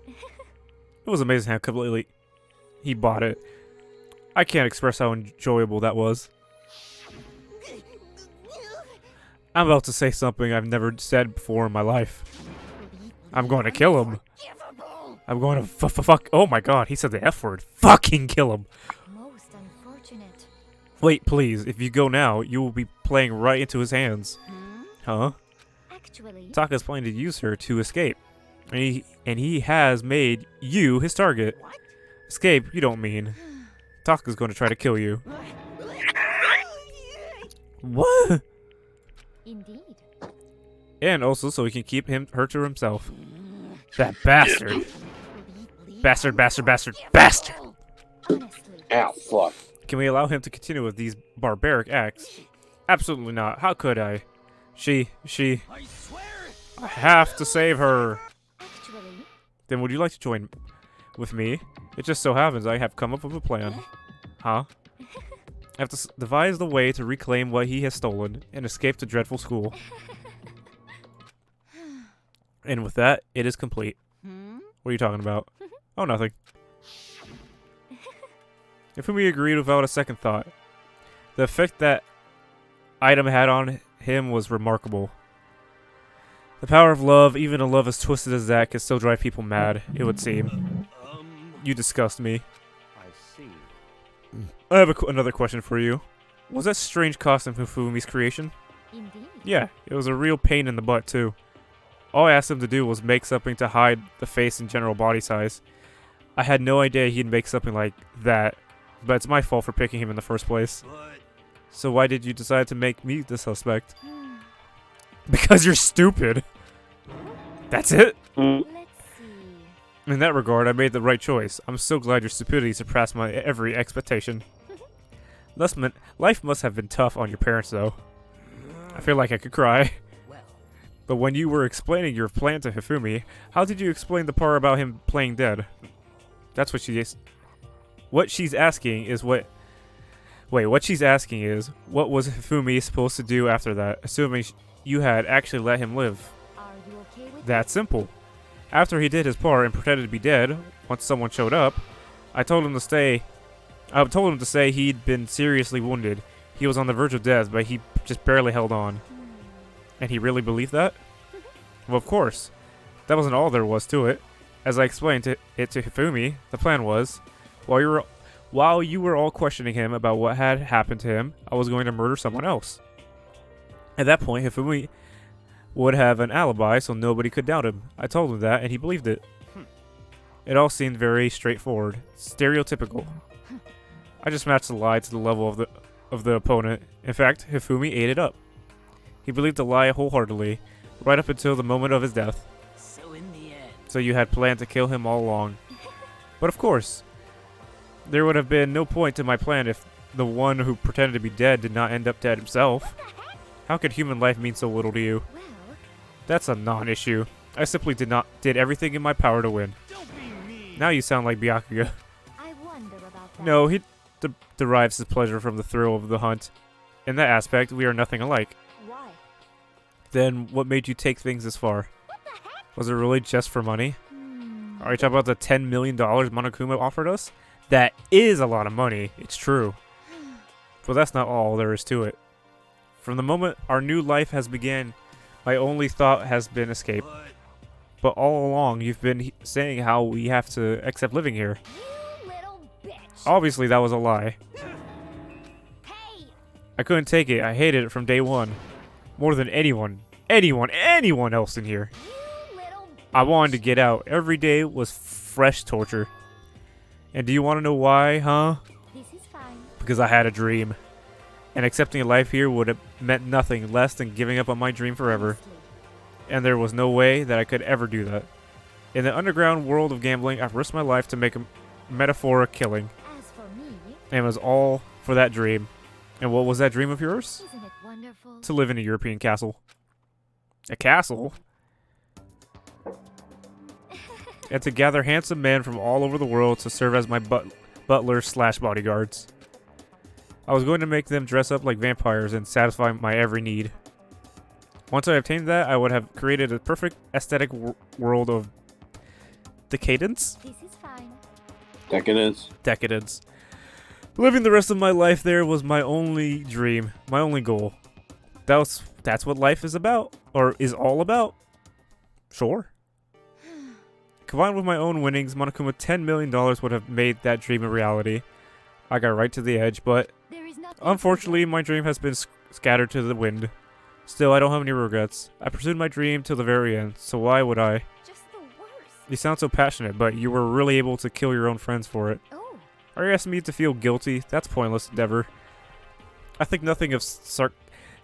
It was amazing how completely he bought it. I can't express how enjoyable that was. I'm about to say something I've never said before in my life. I'm going to kill him. Unforgivable! I'm going to fuck. Oh my god, he said the F word. Fucking kill him. most unfortunate. Wait, please. If you go now, you will be playing right into his hands. Huh? Actually, Taka's planning to use her to escape. And he has made you his target. What? Escape, you don't mean. Taka's going to try to kill you. What? indeed. And also so he can keep her to himself. That bastard. Bastard, bastard, bastard, bastard! Honestly, Ow, fuck. Can we allow him to continue with these barbaric acts? Absolutely not. How could I? She. I have to save her. actually, Then would you like to join with me? It just so happens I have come up with a plan. Huh? I have to devise the way to reclaim what he has stolen and escape the dreadful school. And with that, it is complete. What are you talking about? Oh, nothing. Ifumi agreed without a second thought. The effect that item had on him was remarkable. The power of love, even a love as twisted as that, can still drive people mad, it would seem. You disgust me. I see. I have another question for you. Was that strange costume Hifumi's creation? indeed. Yeah, it was a real pain in the butt, too. All I asked him to do was make something to hide the face and general body size. I had no idea he'd make something like that, but it's my fault for picking him in the first place. But So why did you decide to make me the suspect? Because you're stupid. That's it? Let's see. In that regard, I made the right choice. I'm so glad your stupidity surpassed my every expectation. Life must have been tough on your parents, though. I feel like I could cry. But when you were explaining your plan to Hifumi, how did you explain the part about him playing dead? That's what she is. What she's asking is what... Wait, what she's asking is, what was Hifumi supposed to do after that, assuming you had actually let him live? Are you okay with That simple. After he did his part and pretended to be dead, once someone showed up, I told him to say he'd been seriously wounded. He was on the verge of death, but he just barely held on. And he really believed that? Well, of course. That wasn't all there was to it. As I explained it to Hifumi, the plan was, while you were all questioning him about what had happened to him, I was going to murder someone else. At that point, Hifumi would have an alibi, so nobody could doubt him. I told him that, and he believed it. It all seemed very straightforward, stereotypical. I just matched the lie to the level of the opponent. In fact, Hifumi ate it up. He believed the lie wholeheartedly, right up until the moment of his death. So in the end, So you had planned to kill him all along. But of course, there would have been no point to my plan if the one who pretended to be dead did not end up dead himself. How could human life mean so little to you? Well, That's a non-issue. I simply did everything in my power to win. Now you sound like Byakuya. I wonder about that. No, he derives his pleasure from the thrill of the hunt. In that aspect, we are nothing alike. Why? Then what made you take things this far? Was it really just for money? Are you talking about the $10 million Monokuma offered us? That is a lot of money, it's true. But that's not all there is to it. From the moment our new life has begun, my only thought has been escape. But all along, you've been saying how we have to accept living here. You little bitch. Obviously, that was a lie. Hey, I couldn't take it. I hated it from day one. More than anyone else in here. you little I wanted to get out. Every day was fresh torture. And do you want to know why, huh? This is fine. Because I had a dream. And accepting a life here would have meant nothing less than giving up on my dream forever. Honestly. And there was no way that I could ever do that. In the underground world of gambling, I've risked my life to make a metaphoric killing. As for me, And it was all for that dream. And what was that dream of yours? isn't it wonderful? To live in a European castle. A castle? And to gather handsome men from all over the world to serve as my butlers/bodyguards. I was going to make them dress up like vampires and satisfy my every need. Once I obtained that, I would have created a perfect aesthetic world of decadence? This is fine. Decadence. Decadence. Living the rest of my life there was my only dream, my only goal. That's what life is about, or is all about. Sure. Combined with my own winnings, Monokuma $10 million would have made that dream a reality. I got right to the edge, but There is Unfortunately, my dream has been scattered to the wind. Still, I don't have any regrets. I pursued my dream till the very end, so why would I? Just the worst. You sound so passionate, but you were really able to kill your own friends for it. Oh. Are you asking me to feel guilty? That's pointless endeavor. I think nothing of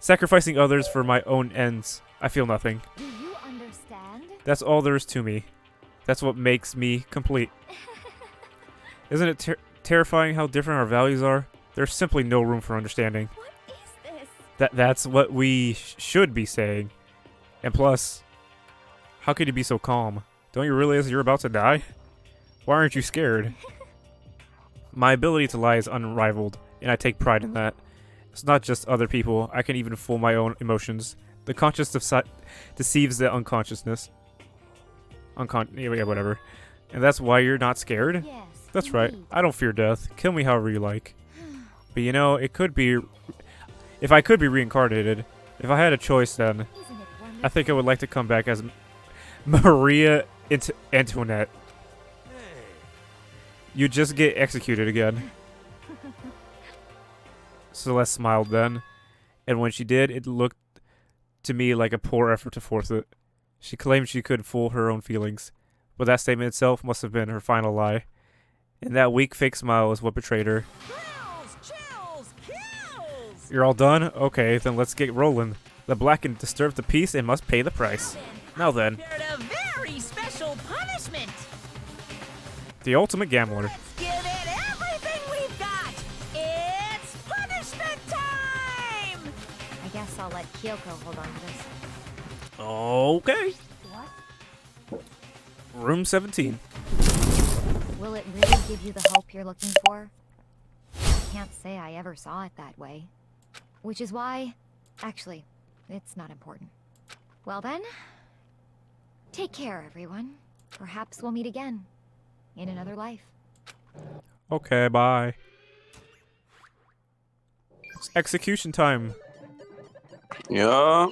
sacrificing others for my own ends. I feel nothing. Do you understand? That's all there is to me. That's what makes me complete. Isn't it terrifying how different our values are? There's simply no room for understanding. What is this? That's what we should be saying. And plus, how could you be so calm? Don't you realize you're about to die? Why aren't you scared? My ability to lie is unrivaled, and I take pride in that. It's not just other people, I can even fool my own emotions. The conscious deceives the unconsciousness. Yeah, whatever. And that's why you're not scared? Yes. That's right. indeed. I don't fear death. Kill me however you like. But you know, it could be... If I could be reincarnated, if I had a choice then, Isn't it wonderful? I think I would like to come back as Maria Antoinette. You just get executed again. Celeste smiled then, and when she did, it looked to me like a poor effort to force it. She claimed she could fool her own feelings, but that statement itself must have been her final lie. And that weak fake smile is what betrayed her. Kills, chills, kills! You're all done? Okay, then let's get rolling. The black can disturb the peace and must pay the price. Now then, Prepared a very special punishment. the ultimate gambler. Let's give it everything we've got. It's punishment time! I guess I'll let Kyoko hold on to this. Okay. What? Room 17. Will it really give you the help you're looking for? I can't say I ever saw it that way. Which is why... Actually, it's not important. Well then... Take care, everyone. Perhaps we'll meet again. In another life. Okay, bye. It's execution time. Yeah.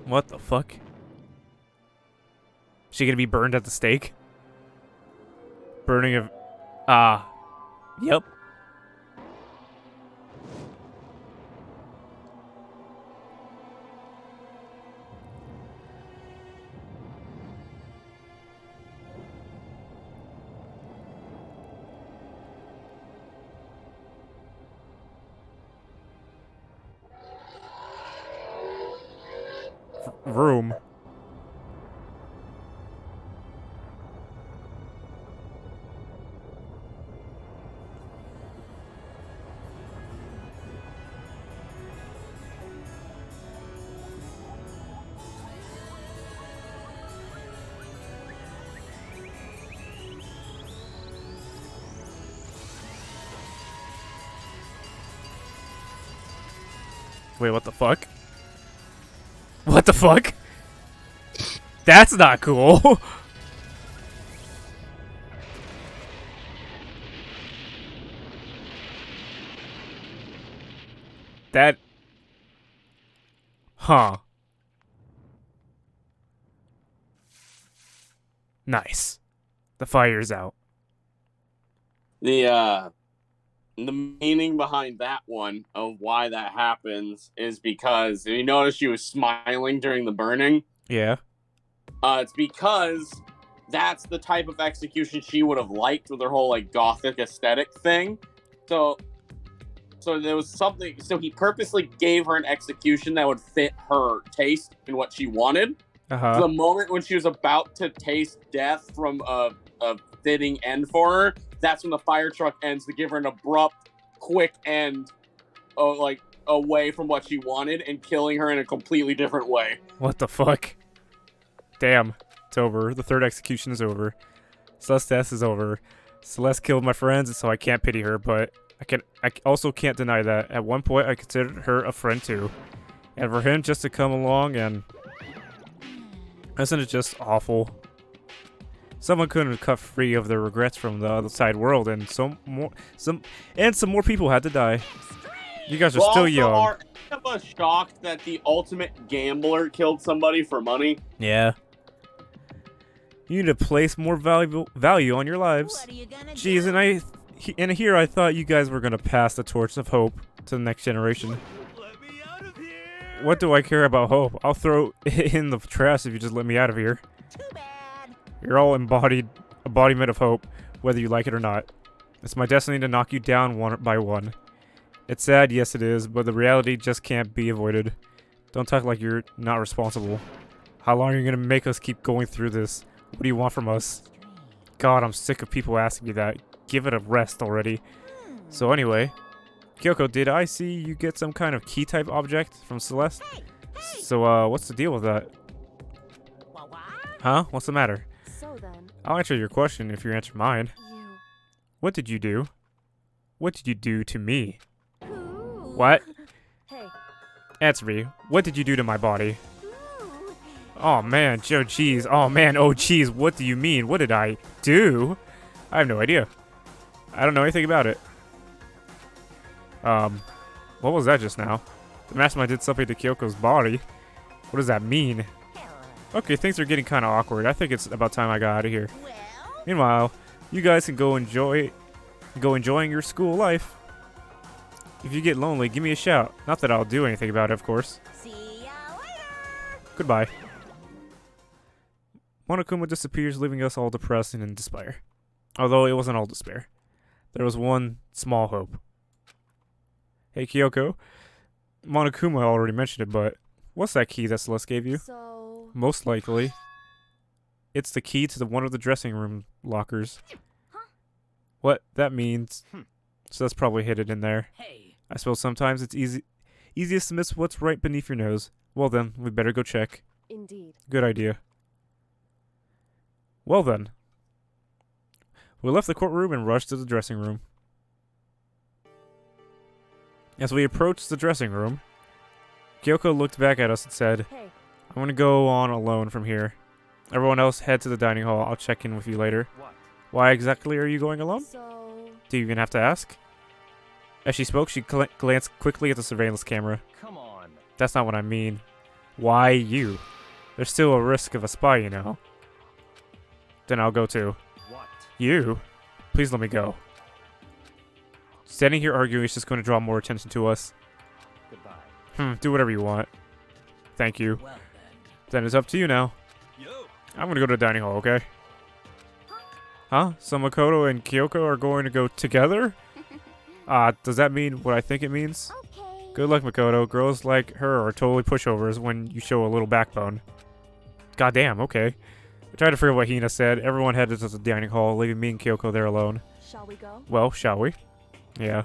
What the fuck? She gonna be burned at the stake? Burning of... Yep. Room. Wait, what the fuck? What the fuck? That's not cool. That... Huh. Nice. The fire's out. The meaning behind that one of why that happens is because you notice she was smiling during the burning. Yeah. It's because that's the type of execution she would have liked with her whole like gothic aesthetic thing. So there was something. So he purposely gave her an execution that would fit her taste and what she wanted. Uh-huh. The moment when she was about to taste death from a fitting end for her, that's when the fire truck ends to give her an abrupt, quick end, like away from what she wanted and killing her in a completely different way. What the fuck? Damn. It's over. The third execution is over. Celeste's death is over. Celeste killed my friends, so I can't pity her, but I also can't deny that at one point I considered her a friend too. And for him just to come along and... Isn't it just awful? Someone couldn't cut free of their regrets from the outside world, and some more people had to die. You guys are Well, still also, young. Are any of us shocked that the ultimate gambler killed somebody for money? Yeah. You need to place more value on your lives. What are you gonna Jeez, do? and here I thought you guys were gonna pass the torch of hope to the next generation. Let me out of here! What do I care about hope? I'll throw it in the trash if you just let me out of here. Too bad. You're all embodiment of hope, whether you like it or not. It's my destiny to knock you down one by one. It's sad, yes it is, but the reality just can't be avoided. Don't talk like you're not responsible. How long are you gonna make us keep going through this? What do you want from us? God, I'm sick of people asking me that. Give it a rest already. So anyway, Kyoko, did I see you get some kind of key type object from Celeste? So what's the deal with that? What? Huh? What's the matter? So then, I'll answer your question if you answer mine. you... What did you do? What did you do to me? Ooh. What? Hey, Answer me. What did you do to my body? Ooh. Oh man, Joe Cheese. Oh man, oh cheese. What do you mean? What did I do? I have no idea. I don't know anything about it. What was that just now? The mastermind did something to Kyoko's body. What does that mean? Okay, things are getting kind of awkward. I think it's about time I got out of here. Well, Meanwhile, you guys can go enjoying your school life. If you get lonely, give me a shout. Not that I'll do anything about it, of course. see ya later. Goodbye. Monokuma disappears, leaving us all depressed and in despair. Although it wasn't all despair. There was one small hope. Hey, Kyoko. Monokuma already mentioned it, but what's that key that Celeste gave you? so... Most likely, it's the key to one of the dressing room lockers. What that means. So that's probably hidden in there. Hey, I suppose sometimes it's easiest to miss what's right beneath your nose. Well then, we better go check. Indeed. Good idea. Well then. We left the courtroom and rushed to the dressing room. As we approached the dressing room, Kyoko looked back at us and said, Hey, I'm gonna go on alone from here. Everyone else head to the dining hall. I'll check in with you later. What? Why exactly are you going alone? so... Do you even have to ask? As she spoke, she glanced quickly at the surveillance camera. Come on. That's not what I mean. Why you? There's still a risk of a spy, you know. Then I'll go too. What? You? Please let me go. Standing here arguing is just going to draw more attention to us. Goodbye. Do whatever you want. Thank you. well then. Then it's up to you now. Yo, I'm gonna go to the dining hall, okay? Huh? So Makoto and Kyoko are going to go together? Does that mean what I think it means? Okay. Good luck, Makoto. Girls like her are totally pushovers when you show a little backbone. Goddamn, okay. I tried to figure out what Hina said. Everyone headed to the dining hall, leaving me and Kyoko there alone. Shall we go? Well, shall we? Yeah.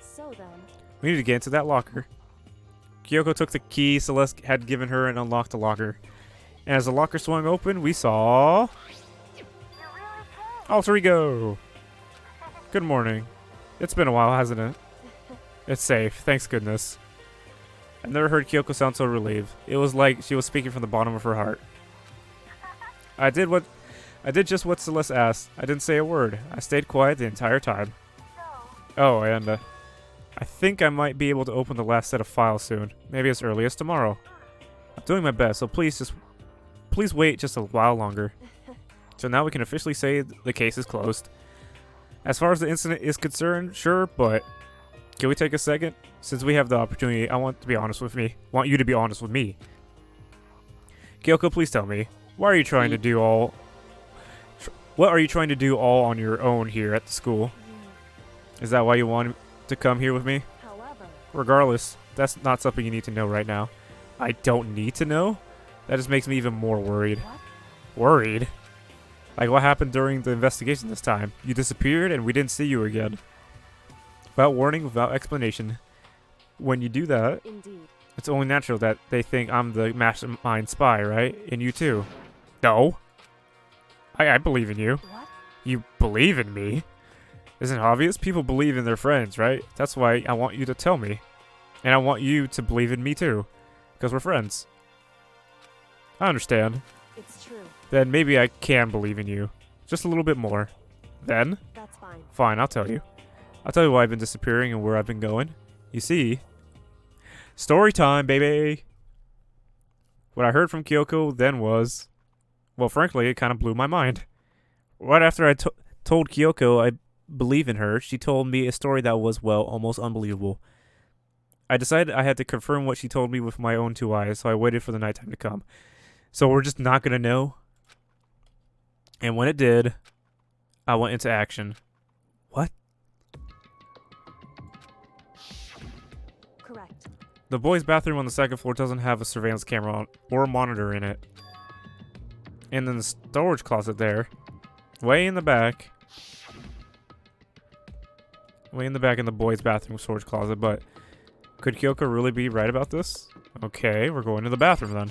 So then... We need to get into that locker. Kyoko took the key Celeste had given her and unlocked the locker. And as the locker swung open, we saw... Alter Ego! Good morning. It's been a while, hasn't it? It's safe, thanks goodness. I never heard Kyoko sound so relieved. It was like she was speaking from the bottom of her heart. I did just what Celeste asked. I didn't say a word. I stayed quiet the entire time. Oh, and I think I might be able to open the last set of files soon. Maybe as early as tomorrow. I'm doing my best, so please wait just a while longer. So now we can officially say the case is closed. As far as the incident is concerned, sure, but can we take a second? Since we have the opportunity, I want you to be honest with me. Kyoko, please tell me, what are you trying to do all on your own here at the school? Is that why you want to come here with me? However... Regardless, that's not something you need to know right now. I don't need to know? That just makes me even more worried. What? Worried? Like what happened during the investigation this time? You disappeared and we didn't see you again. Without warning, without explanation. When you do that, Indeed. it's only natural that they think I'm the mastermind spy, right? And you too. No. I believe in you. What? You believe in me? Isn't it obvious? People believe in their friends, right? That's why I want you to tell me. And I want you to believe in me too. Because we're friends. I understand. It's true. then maybe I can believe in you. Just a little bit more. Then? That's fine. Fine, I'll tell you. I'll tell you why I've been disappearing and where I've been going. You see, story time, baby! What I heard from Kyoko then was, well, frankly, it kind of blew my mind. Right after I told Kyoko I believe in her, she told me a story that was, well, almost unbelievable. I decided I had to confirm what she told me with my own 2 eyes, so I waited for the nighttime to come. So we're just not gonna know. And when it did, I went into action. What? Correct. The boys' bathroom on the 2nd floor doesn't have a surveillance camera on, or a monitor in it. And then the storage closet there, way in the back in the boys' bathroom storage closet, but could Kyoko really be right about this? Okay, we're going to the bathroom then.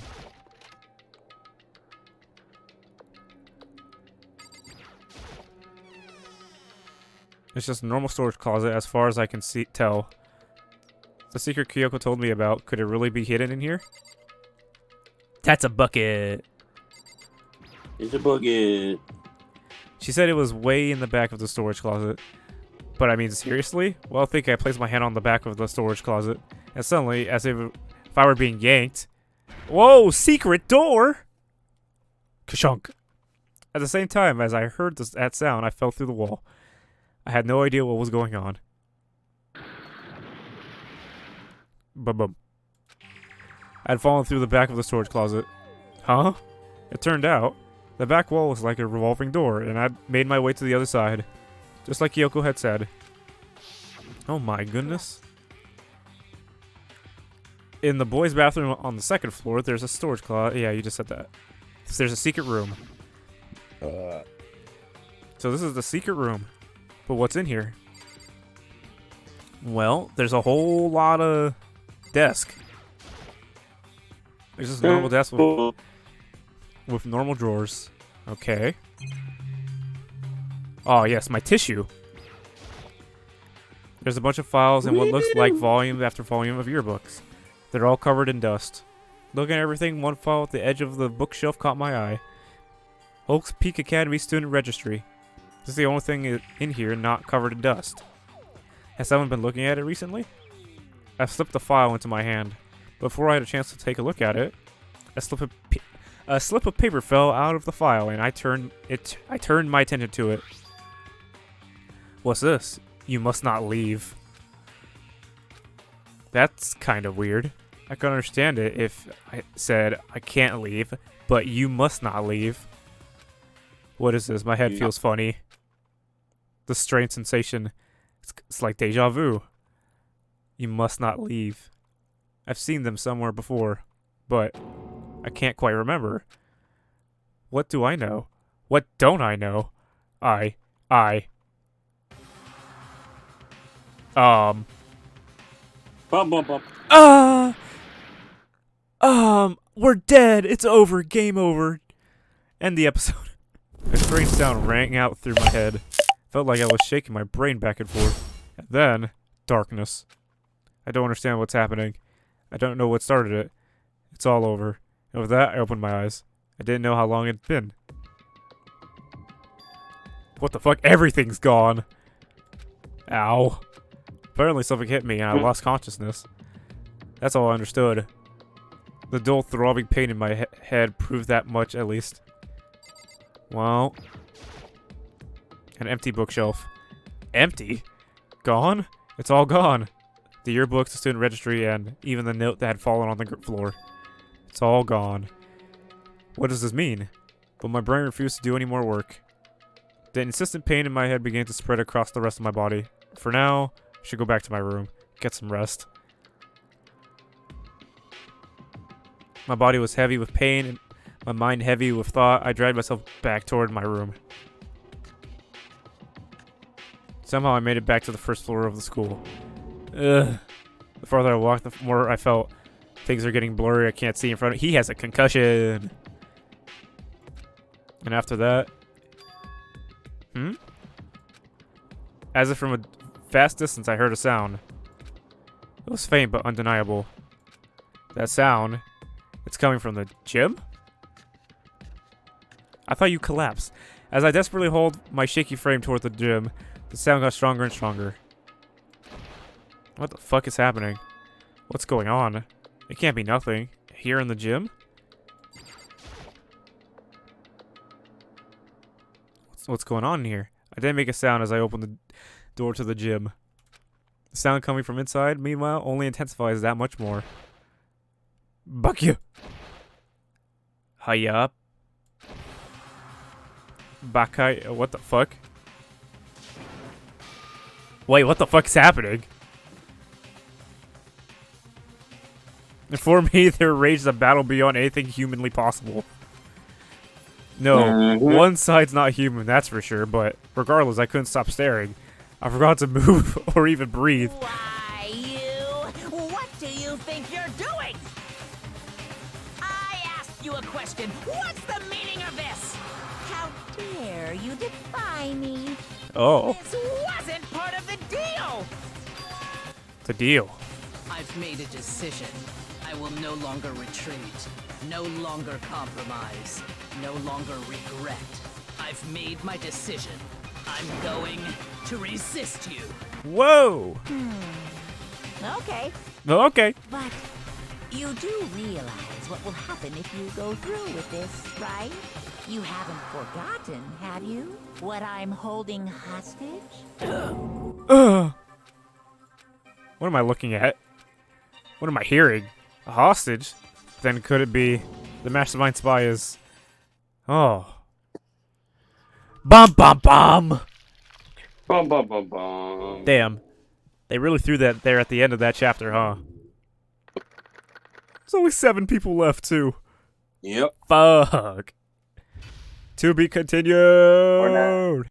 It's just a normal storage closet as far as I can tell. The secret Kyoko told me about, could it really be hidden in here? That's a bucket. It's a bucket. She said it was way in the back of the storage closet. But I mean, seriously? Well, I think I placed my hand on the back of the storage closet, and suddenly, as if I were being yanked. Whoa, secret door! Kashunk. At the same time, as I heard that sound, I fell through the wall. I had no idea what was going on. Bum. I had fallen through the back of the storage closet. Huh? It turned out, the back wall was like a revolving door, and I made my way to the other side. Just like Kyoko had said. Oh my goodness. In the boys' bathroom on the 2nd floor, there's a storage closet. Yeah, you just said that. There's a secret room. So this is the secret room. But what's in here? Well, there's a whole lot of desk. There's just a normal desk with normal drawers. Okay. Oh, yes, my tissue. There's a bunch of files and what looks like volume after volume of yearbooks. They're all covered in dust. Looking at everything, one file at the edge of the bookshelf caught my eye. Oaks Peak Academy Student Registry. This is the only thing in here not covered in dust. Has someone been looking at it recently? I slipped the file into my hand. Before I had a chance to take a look at it, a slip of paper fell out of the file, and I turned my attention to it. What's this? You must not leave. That's kind of weird. I could understand it if I said I can't leave, but you must not leave. What is this? My head feels funny. The strange sensation. It's like deja vu. You must not leave. I've seen them somewhere before, but I can't quite remember. What do I know? What don't I know? We're dead. It's over. Game over. End the episode. A strange sound rang out through my head. Felt like I was shaking my brain back and forth. And then, darkness. I don't understand what's happening. I don't know what started it. It's all over. And with that, I opened my eyes. I didn't know how long it'd been. What the fuck? Everything's gone. Ow. Apparently something hit me and I lost consciousness. That's all I understood. The dull throbbing pain in my head proved that much at least. Well. An empty bookshelf. Empty? Gone? It's all gone. The yearbooks, the student registry, and even the note that had fallen on the floor. It's all gone. What does this mean? But my brain refused to do any more work. The insistent pain in my head began to spread across the rest of my body. For now, I should go back to my room, get some rest. My body was heavy with pain, and my mind heavy with thought. I dragged myself back toward my room. Somehow I made it back to the first floor of the school. Ugh. The farther I walked, the more I felt things are getting blurry. I can't see in front of me. He has a concussion. And after that... As if from a vast distance, I heard a sound. It was faint but undeniable. That sound... It's coming from the gym? I thought you collapsed. As I desperately hold my shaky frame toward the gym, the sound got stronger and stronger. What the fuck is happening? What's going on? It can't be nothing. Here in the gym? What's going on in here? I didn't make a sound as I opened the door to the gym. The sound coming from inside, meanwhile, only intensifies that much more. Buck you! Hiya up. Bakai, what the fuck? Wait, what the fuck is happening? And for me, there rages a battle beyond anything humanly possible. No, one side's not human, that's for sure, but regardless, I couldn't stop staring. I forgot to move or even breathe. Why, you? What do you think you're doing? I asked you a question. What's the meaning of this? How dare you defy me? Oh, This wasn't part of the deal! the deal. I've made a decision. I will no longer retreat, no longer compromise, no longer regret. I've made my decision. I'm going to resist you. Whoa! Okay, Okay. but you do realize what will happen if you go through with this, right? You haven't forgotten, have you? What I'm holding hostage? Ugh. What am I looking at? What am I hearing? A hostage? Then could it be the mastermind spy is... Oh. Bum bum bum! Bum bum bum bum. Damn. They really threw that there at the end of that chapter, huh? There's only 7 people left, too. Yep. Fuck. To be continued.